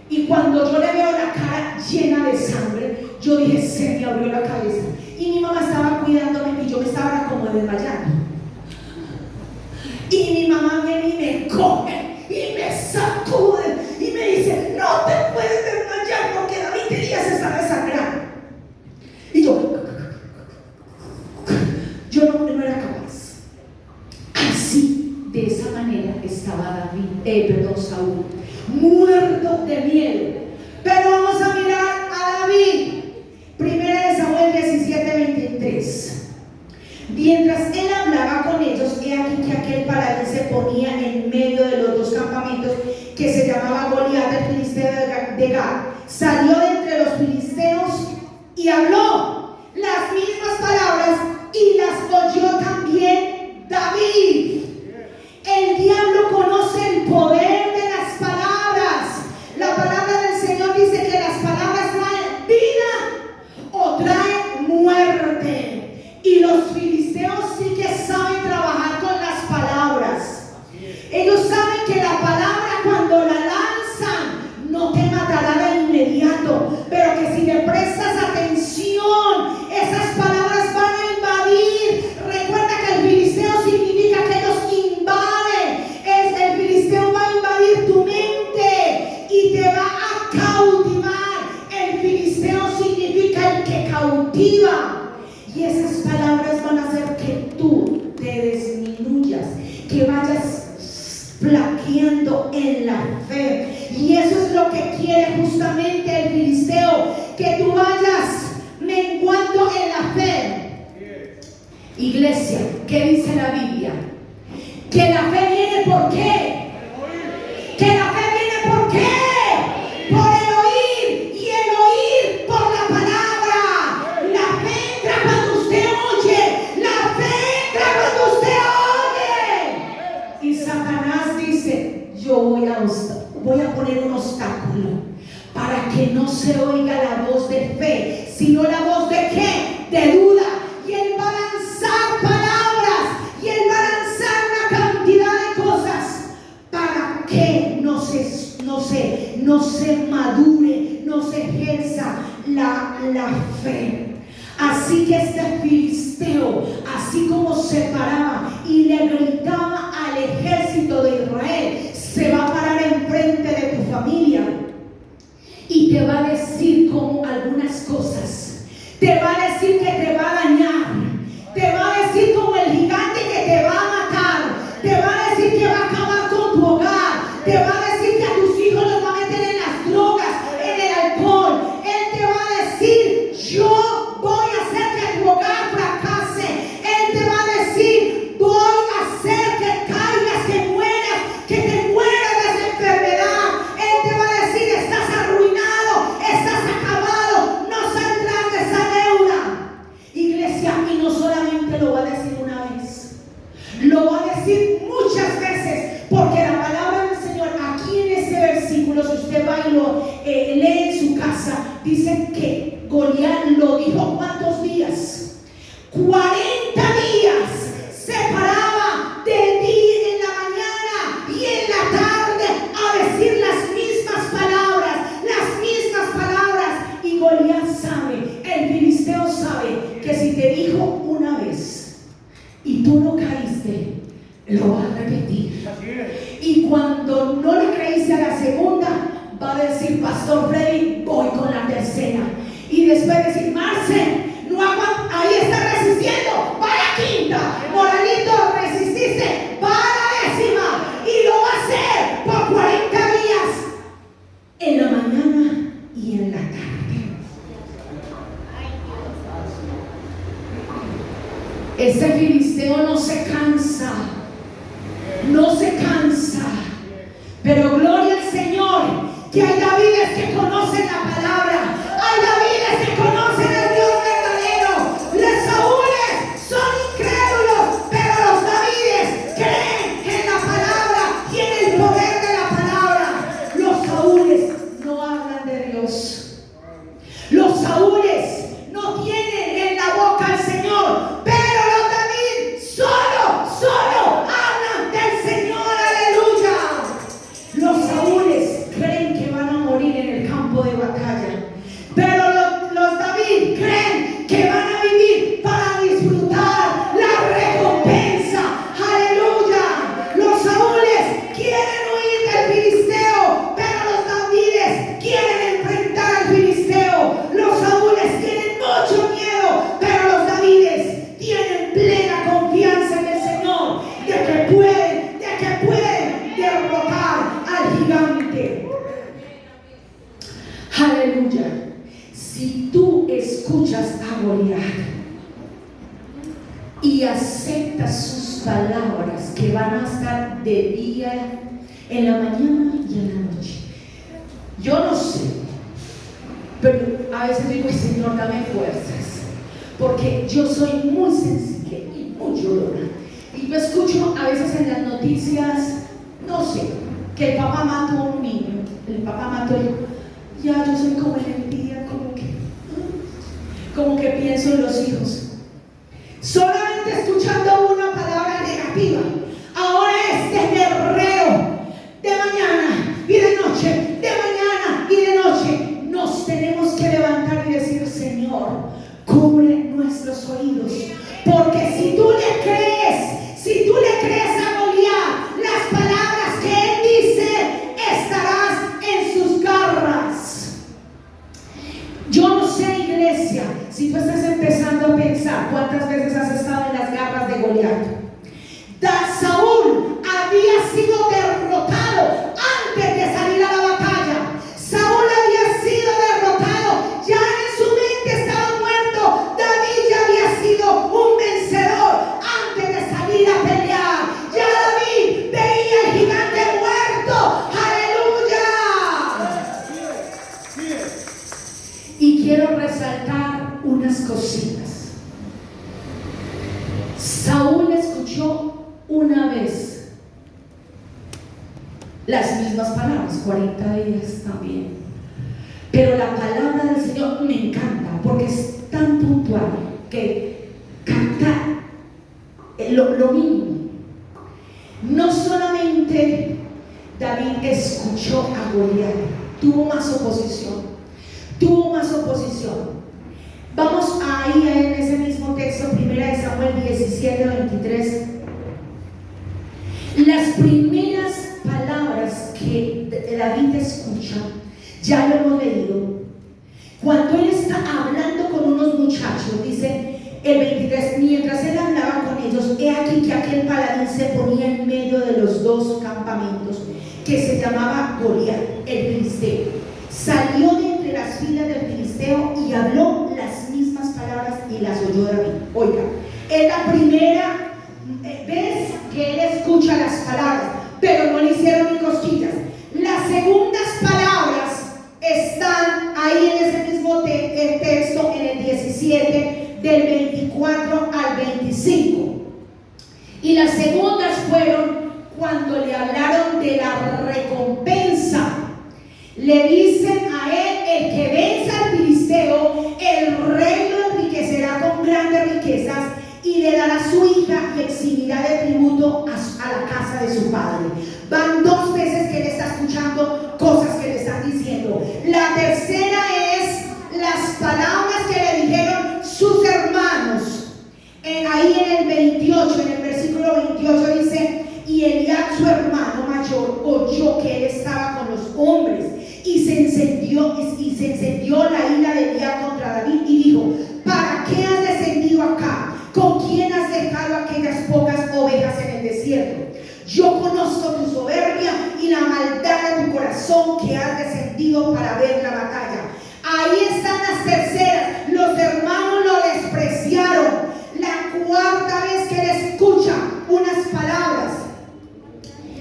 Y cuando yo le veo la cara llena de sangre, yo dije: se me abrió la cabeza. Y mi mamá estaba cuidándome y yo me estaba como desmayando. Y mi mamá viene y me coge y me sacude y me dice: no te puedes desmayar porque David Elías está desangrando. Y yo no era capaz. Así, de esa manera estaba Saúl, muerto de miedo. Pero vamos a mirar a David. 1 Samuel 17:23. Mientras él hablaba con ellos, he aquí que aquel paladín se ponía en medio de los dos campamentos, que se llamaba Goliat, el filisteo de Gat. Salió de entre los filisteos y habló las mismas palabras, y las oyó también cautivar. El filisteo significa el que cautiva. Y esas palabras van a hacer que tú te disminuyas, que vayas flaqueando en la fe. Y eso es lo que quiere justamente el filisteo, que tú vayas menguando en la fe. Iglesia, ¿qué dice la Biblia? Que la fe viene ¿por qué? Que la fe viene ¿por qué? Por el oír, y el oír por la palabra. La fe entra cuando usted oye. La fe entra cuando usted oye. Y Satanás dice: yo voy a poner un obstáculo para que no se oiga la voz de fe, sino la voz de ¿qué? De duda. Y él va a lanzar palabras, y él va a lanzar una cantidad de cosas para que no se madure, no se ejerza la fe. Así que este filisteo, así como se paraba y le gritaba al ejército de Israel, se va a parar enfrente de tu familia y te va a decir como algunas cosas. Te va a decir que te va a dañar. Te va a decir como el gigante que te va a matar. Te va a decir que va a acabar con tu hogar. Te va a decir que a tus hijos los va a meter en las drogas, en el alcohol. Él te va a decir: yo voy a hacer que tu hogar fracase. Él te va a decir: voy a hacer que caigas, que mueras, que te mueras de esa enfermedad. Él te va a decir: estás arruinado, estás acabado, no saldrás de esa deuda. Iglesia, y no solamente lo va a decir una vez, lo va a decir muchas veces, porque la palabra del Señor aquí en este versículo, si usted va y lo lee en su casa, dice que Goliat lo dijo ¿cuántos días? 40 días. Se paraba de día en la mañana y en la tarde a decir las mismas palabras. Y Goliat sabe, el filisteo sabe, que si te dijo una vez y tú no caíste, lo va a repetir. Y cuando no le creíste a la segunda, va a decir: Pastor Freddy, voy con la tercera. Y después decir: Marce, no aguanta, ahí está resistiendo, va a la quinta. Moralito, resististe, va a la décima. Y lo va a hacer por 40 días, en la mañana y en la tarde. Ese filisteo no se cansa. Pero gloria al Señor, que hay Davides que conocen la palabra. Hay Davides que conocen al Dios verdadero. Los Saúles son incrédulos, pero los Davides creen en la palabra y en el poder de la palabra. Los Saúles no hablan de Dios. Los Saúles no tienen en la boca al Señor, pero los David solo hablan del Señor. Aleluya. Los Saúles creen que van a morir en el campo de batalla, pero los David creen que van a vivir para disfrutar la recompensa. Aleluya. Los Saúles quieren huir del filisteo, pero los Davides quieren enfrentar al filisteo. Los Saúles tienen mucho miedo, pero los Davides tienen plena confianza en el Señor, de que pueden derrotar al gigante. Aleluya. Si tú escuchas a Goliat y aceptas sus palabras, que van a estar de día, en la mañana y en la noche. Yo no sé, pero a veces digo: Señor, dame fuerzas, porque yo soy muy sensible y muy llorona. Y yo escucho a veces en las noticias, no sé, que el papá mató a un niño, el papá mató a hijo. Ya yo soy como en el día, como que pienso en los hijos. Solamente escuchando una palabra negativa. Ahora este guerrero de mañana y de noche, de mañana y de noche, nos tenemos que levantar y decir: Señor, cubre nuestros oídos, porque si tú le crees a Goliat, las palabras que él dice, estarás en sus garras. Isaías también. Pero la palabra del Señor me encanta porque es tan puntual que capta lo mínimo. No solamente David escuchó a Goliat, tuvo más oposición. Vamos ahí en ese mismo texto, 1 Samuel 17:23. Las primeras palabras que David escucha, ya lo hemos leído. Cuando él está hablando con unos muchachos, dice el 23, mientras él hablaba con ellos, he aquí que aquel paladín se ponía en medio de los dos campamentos, que se llamaba Goliat, el filisteo. Salió de entre las filas del filisteo y habló las mismas palabras y las oyó David. Oiga, es la primera vez que él escucha las palabras, pero no le hicieron ni cosquillas. Las segundas palabras están ahí en ese mismo texto, en el 17, del 24 al 25. Y las segundas fueron cuando le hablaron de la recompensa. Le dicen a él: el que venza al filisteo, el rey lo enriquecerá con grandes riquezas y le dará su hija y eximirá de tributo a la casa de su padre. Van dos veces que él está escuchando cosas que le están diciendo. La tercera es las palabras que le dijeron sus hermanos. Ahí en el 28, en el versículo 28 dice: y Eliab, su hermano mayor, oyó que él estaba con los hombres y se encendió la ira de Eliab contra David y dijo: ¿para qué has descendido acá? ¿Con quién has dejado aquellas pocas ovejas en el desierto? Yo conozco tu soberbia y la maldad de tu corazón, que has descendido para ver la batalla. Ahí están las terceras. Los hermanos lo despreciaron. La cuarta vez que él escucha unas palabras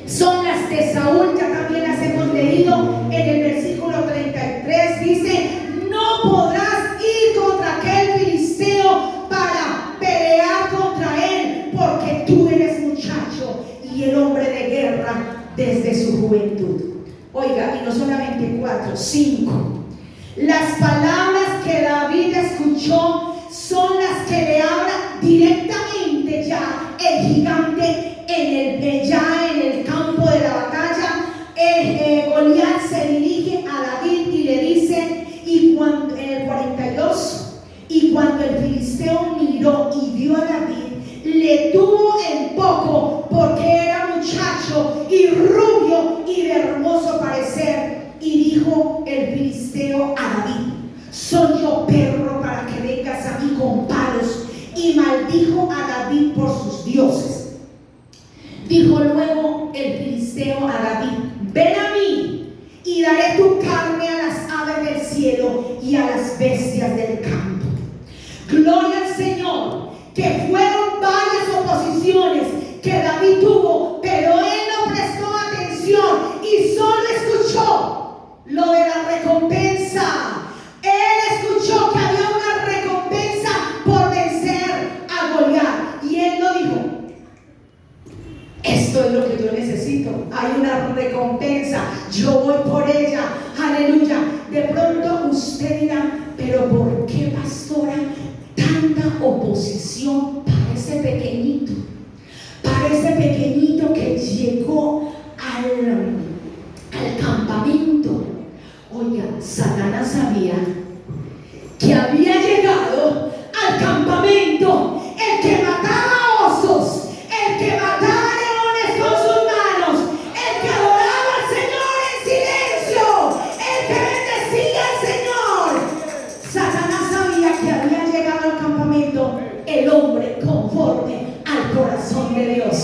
son las de Saúl, ya también las hemos leído en el versículo 33. Dice: no podrás ir contra aquel filisteo para pelear contra él, porque tú eres muchacho y el hombre de guerra desde su juventud. Oiga, y no solamente 4, 5. Las palabras que David escuchó son las que le habla directamente ya el gigante ya en el campo de la batalla. Goliat se dirige a David y le dice, en el 42, y cuando el filisteo miró y vio a David, le tuvo en poco, porque era muchacho y rubio y de hermoso parecer. Y dijo el filisteo a David: soy yo perro para que vengas a mí con palos. Y maldijo a David por sus dioses. Dijo luego el filisteo a David: ven a mí y daré tu carne a las aves del cielo y a las bestias del campo. Gloria al Señor, que fueron varias oposiciones que David tuvo, pero él no prestó atención y solo escuchó lo de la recompensa. Él escuchó que había una recompensa por vencer a Goliat, y él no dijo: esto es lo que yo necesito, hay una recompensa, yo voy por ella, aleluya. De pronto usted dirá: pero ¿por qué, pastora, tanta oposición para ese pequeñito? Para ese pequeñito que llegó al campamento. Oiga, Satanás sabía que había llegado al campamento el que mataba osos, el que mataba leones con sus manos, el que adoraba al Señor en silencio, el que bendecía al Señor. Satanás sabía que había llegado al campamento el hombre conforme al corazón de Dios,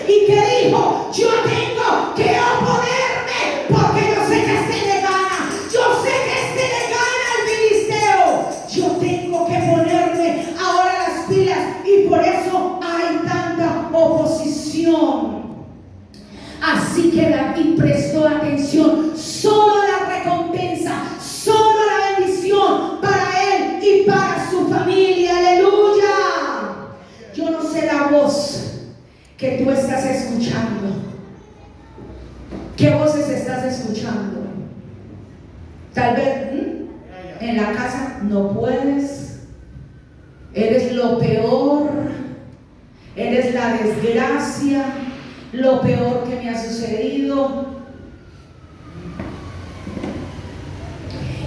y que dijo: yo tengo que oponerme, porque yo sé que este le gana, yo sé que este le gana al filisteo, yo tengo Tal vez en la casa no puedes, eres lo peor, eres la desgracia, lo peor que me ha sucedido.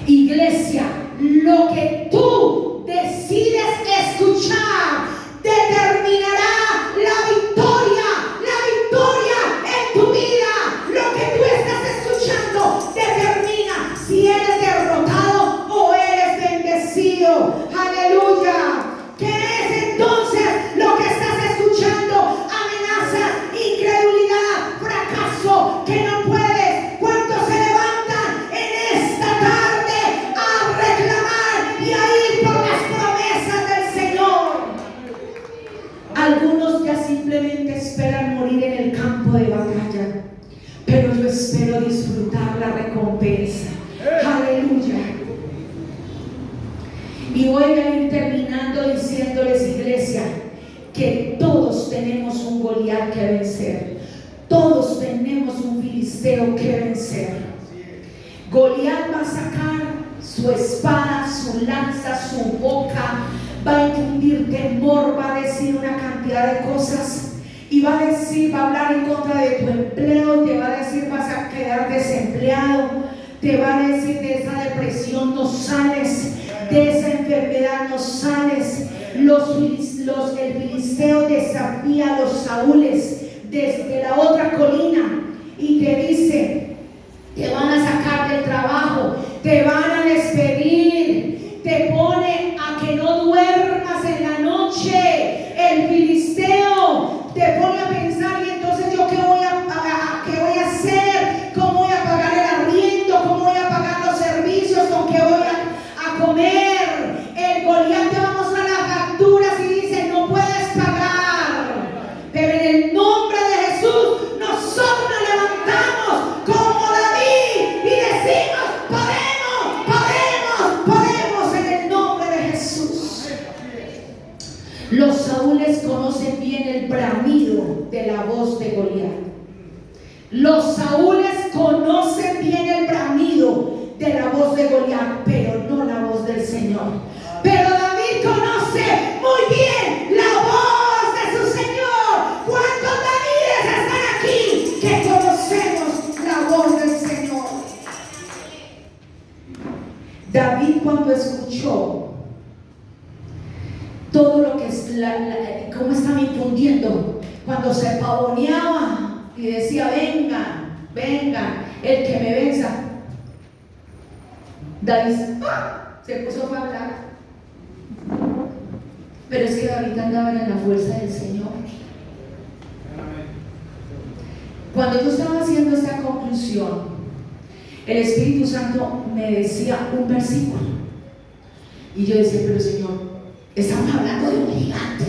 Iglesia, lo que tú decides escuchar determinará la victoria en tu vida. Lo que tú estás escuchando determina si eres derrotado o eres bendecido. Aleluya. ¿Qué es entonces lo que estás escuchando? Amenazas, incredulidad, fracaso, que no puedes. ¿Cuántos se levantan en esta tarde a reclamar y a ir por las promesas del Señor? Algunos ya simplemente esperan morir en el campo de batalla, pero yo espero disfrutar la recompensa. Aleluya. Y voy a ir terminando diciéndoles, iglesia, que todos tenemos un Goliat que vencer. Todos tenemos un filisteo que vencer. Goliat va a sacar su espada, su lanza, su boca, va a infundir temor, va a decir una cantidad de cosas y va a hablar en contra de tu empleo, te va a decir vas a quedar desempleado, te va a decir de esa depresión no sales, de esa enfermedad no sales. El filisteo desafía a los Saúles desde la otra colina y te dice: te van a sacar del trabajo, te van a despedir, te pone a que no duermas en la noche. El filisteo te pone a pensar: y entonces yo qué voy a hacer, cómo voy a pagar el arriendo, cómo voy a pagar los servicios, con qué voy a comer. El Goliat te va a mostrar las facturas y dice: no puedes pagar. Pero en el nombre de Jesús nosotros nos levantamos como David y decimos: podemos en el nombre de Jesús. Los Saúles conocen bien el bramido de la voz de Goliat. Los Saúles conocen bien el bramido de la voz de Goliat, pero no la voz del Señor. Pero David conoce muy bien la voz de su Señor. ¿Cuántos Davides están aquí que conocemos la voz del Señor? David, cuando escuchó todo lo que es cómo estaba infundiendo, cuando se pavoneaba y decía: vengan, el que me venza. David se puso a hablar. Pero es que David andaba en la fuerza del Señor. Cuando yo estaba haciendo esta conclusión, el Espíritu Santo me decía un versículo y yo decía: pero Señor, estamos hablando de un gigante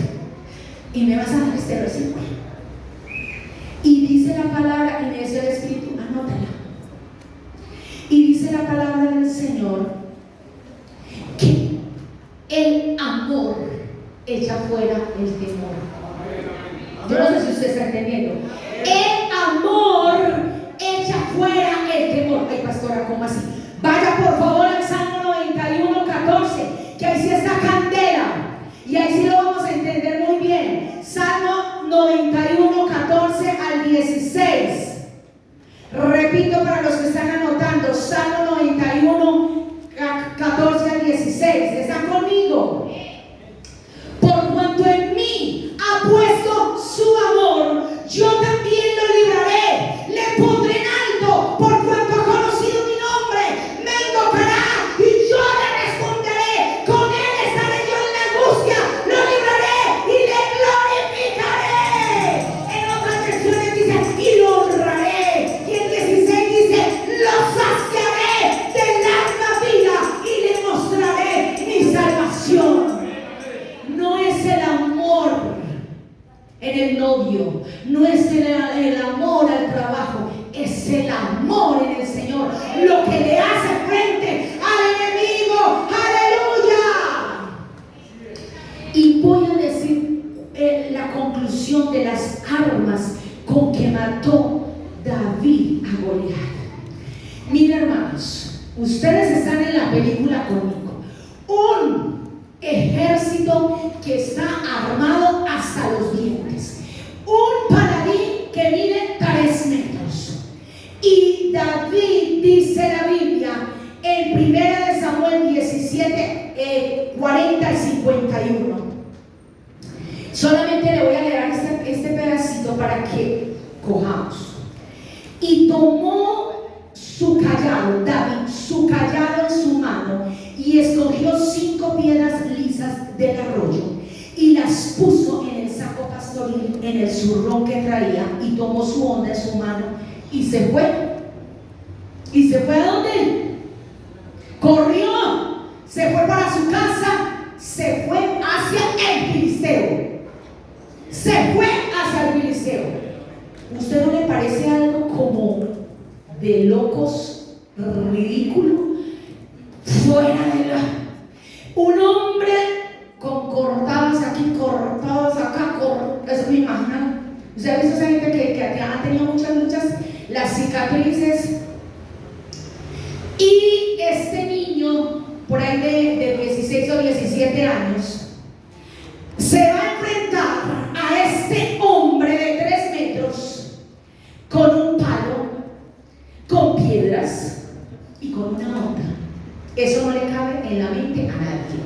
y me vas a dar este versículo. Y dice la palabra, y me decía el Espíritu: anótala. Y dice la palabra del Señor que el amor echa fuera el temor. Yo no sé si usted está entendiendo. El amor echa fuera el temor. Ay, pastora, ¿cómo así? Vaya por favor al Salmo 91:14, que ahí sí está candela y ahí sí lo vamos a entender muy bien. Salmo 91:14 al 16. Repito para los que están anotando: Salmo 91:14 al 16. ¿Están conmigo? Por cuanto en mí ha puesto su amor, yo también lo libraré, le pondré en alto, por cuanto ha conocido mi nombre. Ustedes están en la película conmigo. Un ejército que está armado hasta los dientes. Un paladín que mide 3 metros. Y David, dice la Biblia, en 1 Samuel 17, 40 y 51. Solamente le voy a leer este pedacito para que cojamos. Y tomó su callado, David, su callado en su mano, y escogió 5 piedras lisas del arroyo, y las puso en el saco pastoril, en el zurrón que traía, y tomó su onda en su mano, y se fue. ¿Y se fue a dónde? Corrió, se fue para su casa, se fue hacia el filisteo. Se fue hacia el filisteo. ¿Usted no le parece algo como de locos, ridículo? Fuera de la... Un hombre con cortadas aquí, cortadas acá, eso me imagino. ¿Usted ha visto esa gente que ha tenido muchas luchas? Las cicatrices. Y este niño, por ahí de 16 o 17 años, se va a enfrentar a este hombre de 3 metros con un palo, con piedras y con una onda. Eso no le cabe en la mente a nadie.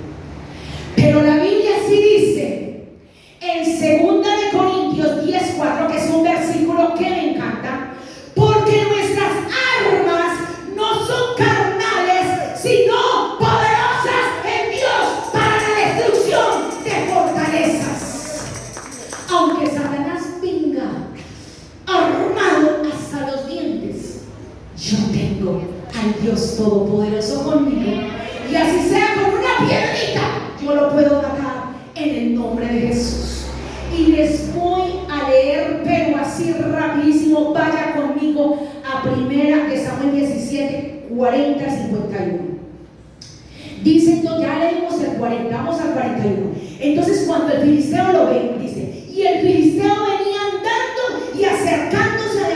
Pero la Biblia sí dice en 2 Corintios 10:4, que es un versículo que me encanta, porque nuestras armas no son carnales, sino poderosas en Dios para la destrucción de fortalezas. Aunque Satanás venga armado hasta los dientes, yo tengo al Dios Todopoderoso conmigo, y así sea con una piedrita, yo lo puedo matar en el nombre de Jesús. Y les voy a leer, pero así rapidísimo, vaya conmigo a 1 Samuel 17, 40, 51. Dice, entonces, ya leímos el 40, vamos al 41. Entonces cuando el filisteo lo ve, dice, y el filisteo venía andando y acercándose a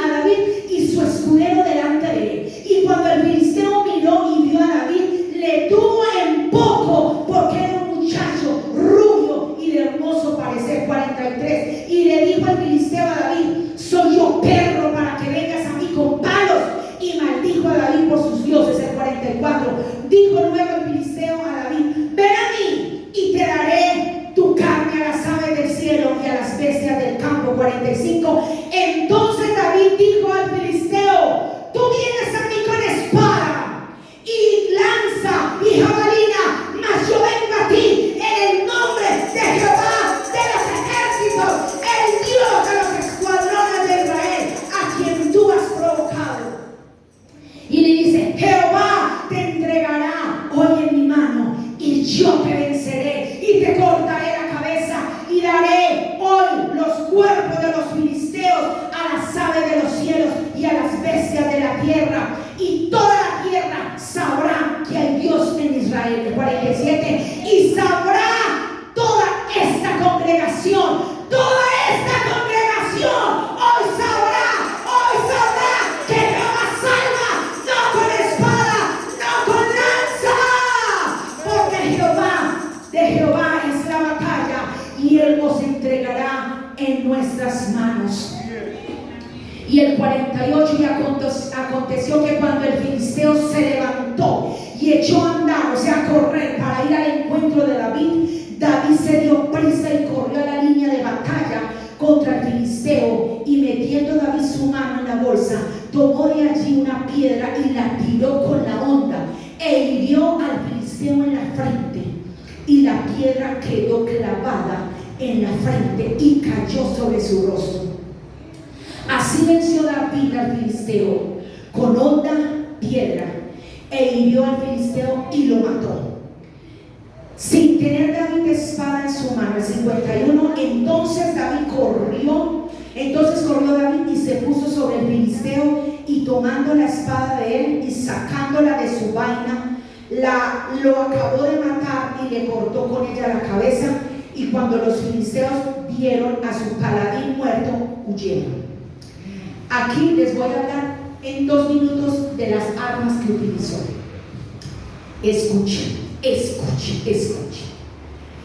David y su escudero delante de él. Y cuando el filisteo miró y vio a David, le tuvo en poco, porque era un muchacho rubio y de hermoso parecer. 43. Y le dijo al filisteo a David, soy yo perro para que vengas a mí con palos. Y maldijo a David por sus dioses. El 44. Dijo luego el filisteo a David, ven a mí y te daré tu carne a las aves del cielo y a las bestias del campo. 45. Entonces David dijo al filisteo, tú vienes a mí con espada y lanza y jabalina, mas yo vengo a ti en el nombre de Jehová de los ejércitos, el Dios de los escuadrones de Israel, a quien tú has provocado. Y le dice, Jehová te entregará hoy en mi mano, y yo te venceré y te cortaré la cabeza, y daré hoy los cuerpos de los filisteos a las aves de los cielos y a las bestias de la tierra, y toda la tierra sabrá que hay Dios en Israel. 47. Y sabrá toda esta congregación hoy sabrá que Jehová salva, no con espada, no con lanza, porque de Jehová es la batalla, y él nos entregará en nuestras manos. Y el 48, y aconteció que cuando el filisteo se levantó y echó a andar, o sea, a correr para ir al encuentro de David se dio prisa y corrió a la línea de batalla contra el filisteo, y metiendo David su mano en la bolsa, tomó de allí una piedra y la tiró con la honda, e hirió al filisteo en la frente, y la piedra quedó clavada en la frente y cayó sobre su rostro. Así venció David al filisteo con honda, piedra, e hirió al filisteo y lo mató, sin tener David espada en su mano. El 51. Entonces corrió David y se puso sobre el filisteo, y tomando la espada de él y sacándola de su vaina, lo acabó de matar y le cortó con ella la cabeza. Y cuando los filisteos vieron a su paladín muerto, huyeron. Aquí les voy a hablar en 2 minutos de las armas que utilizó. Escuche, escuche, escuche.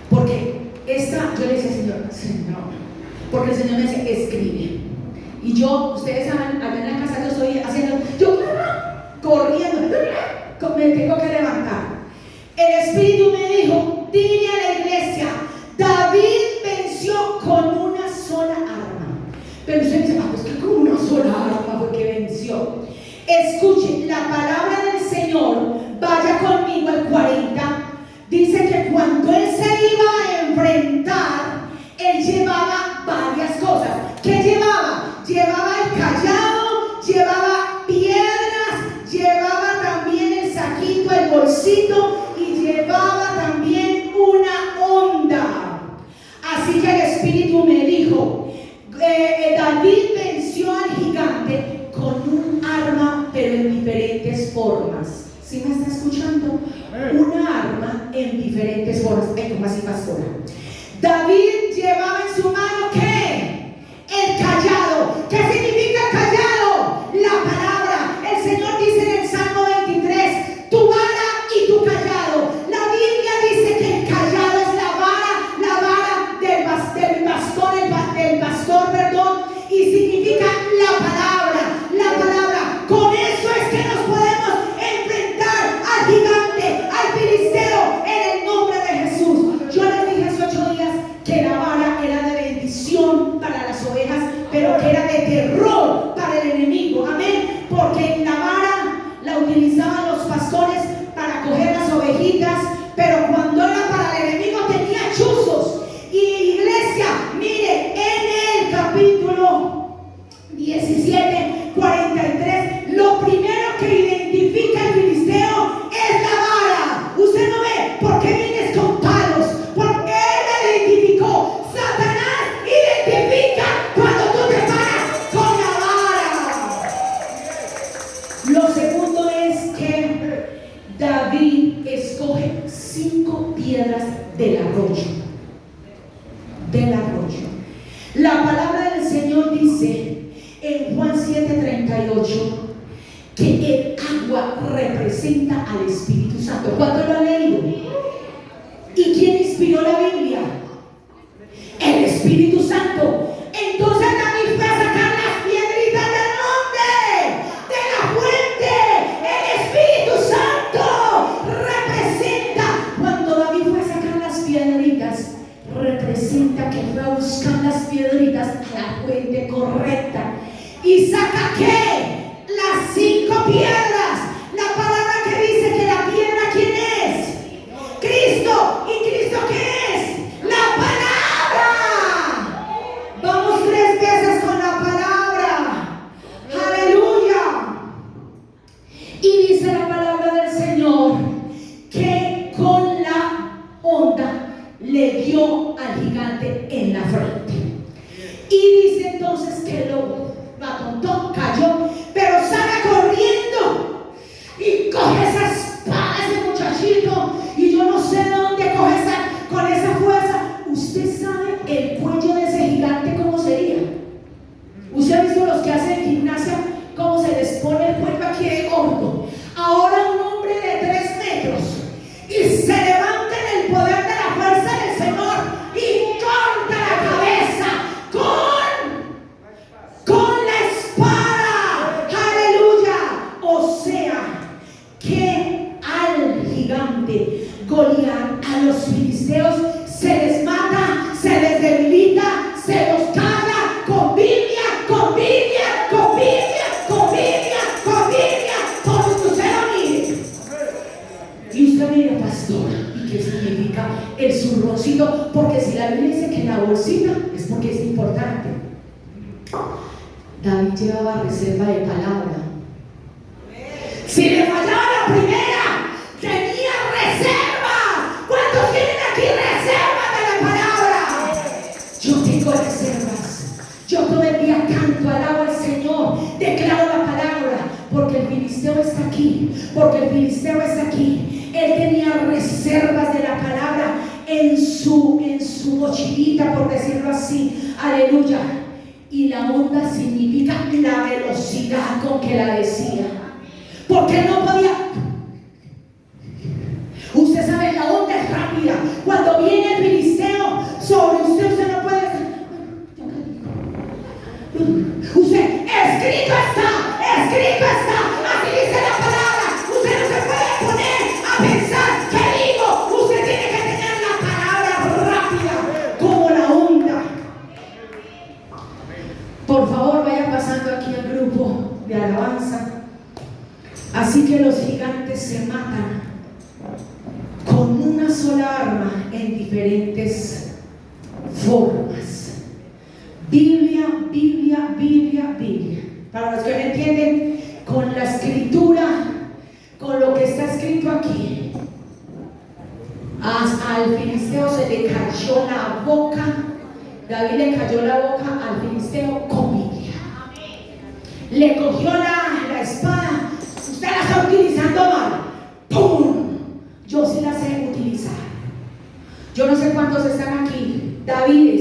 Porque yo le decía, Señor, porque el Señor me dice, escribe. Y yo, ustedes saben, allá en la casa yo estoy corriendo, me tengo que levantar. El Espíritu me dijo, dile a la iglesia, David venció con una sola arma. Pero usted dice, pues que con una sola arma fue que venció. Escuche, la palabra del Señor, vaya conmigo al 40. Dice que cuando él se iba a enfrentar, él llevaba varias cosas. ¿Qué llevaba? Llevaba el callado, llevaba piedras, llevaba también el saquito, el bolsito, y llevaba también una onda. Así que el Espíritu me dijo, David venció al gigante con un arma, pero en diferentes formas. ¿Sí me está escuchando? Una arma en diferentes formas. ¿Cómo así, pastora? David llevaba en su mano, ¿qué? El callado. ¿Qué significa el callado? La palabra. El Señor dice en el Salmo 23, tu vara y tu callado. La Biblia dice que el callado es la vara del pastor, perdón, y significa la palabra, la palabra. Con eso es que nos podemos enfrentar al gigante, al filisteo, en el nombre de Jesús. Yo les dije hace 8 días que la vara era de bendición para las ovejas, pero que era de terror para el enemigo. Amén. Porque la vara la utilizaban los pastores para coger las ovejitas, pero cuando era para el enemigo tenía chuzos. Y iglesia, mire, en el capítulo 17, 43, lo primero que identifica el filisteo es la vara. Usted no ve por qué vienes con palos, porque él la identificó. Satanás identifica cuando tú te paras con la vara. Lo segundo es que David escoge 5 piedras del arroyo. La palabra del Señor dice en Juan 7:38 que el agua representa al Espíritu Santo. ¿Cuánto lo han leído? ¿Y quién inspiró la Biblia? El Espíritu Santo. Entonces David fue a sacar las piedritas de dónde? De la fuente. El Espíritu Santo representa. Cuando David fue a sacar las piedritas, representa que fue a buscar las piedritas a la fuente correcta. ¿Y saca qué? Las 5 piedras. La palabra que dice que la piedra, ¿quién es? Cristo. ¿Y Cristo qué es? La palabra. Vamos 3 veces con la palabra. Aleluya. Y dice la palabra del Señor que con la onda le dio al gigante en la frente. Y dice entonces que lo atontó, cayó, pero sale corriendo y coge esa espada, ese muchachito, y yo no sé de dónde coge con esa fuerza. Usted sabe el cuello de ese gigante cómo sería. Usted ha visto los que hacen gimnasia, cómo se les pone el cuello aquí de gordo. Ahora un hombre de 3 metros y se levanta en el poder de la fuerza del Señor y corta la cabeza con la espada. Aleluya. O sea que al gigante Goliat, a los filisteos, se les mata, se les debilita, se los caga con Biblia, con Biblia, con Biblia, con Biblia, con Biblia, con usted lo mire. Y usted mire, pastor, ¿y qué significa el zurroncito? Porque si la Biblia dice que la bolsita es porque es importante. David llevaba reserva de palabra. Si le fallaba la primera, tenía reserva. ¿Cuántos tienen aquí reservas de la palabra? Yo tengo reservas. Yo todo el día canto, alabo al Señor, declaro la palabra, porque el filisteo está aquí, porque el filisteo está aquí. Él tenía reservas de la palabra en su mochilita, por decirlo así. Aleluya. Y la onda significa la velocidad con que la decía. Porque no podía. Usted sabe, la onda es rápida. Cuando viene el filisteo sobre usted, usted no puede. Usted, escrito está. Así dice la palabra. Usted no se puede poner a pensar qué digo. Usted tiene que tener la palabra rápida como la onda. Por favor, vaya pasando aquí al grupo de alabanza. Así que los gigantes se matan con una sola arma en diferentes formas. Biblia. Para los que no entienden, con la escritura, con lo que está escrito aquí, al filisteo se le cayó la boca. David le cayó la boca al filisteo con Biblia. Le cogió la espada. Usted la está utilizando mal. ¡Pum! Yo sí la sé utilizar. Yo no sé cuántos están aquí, David,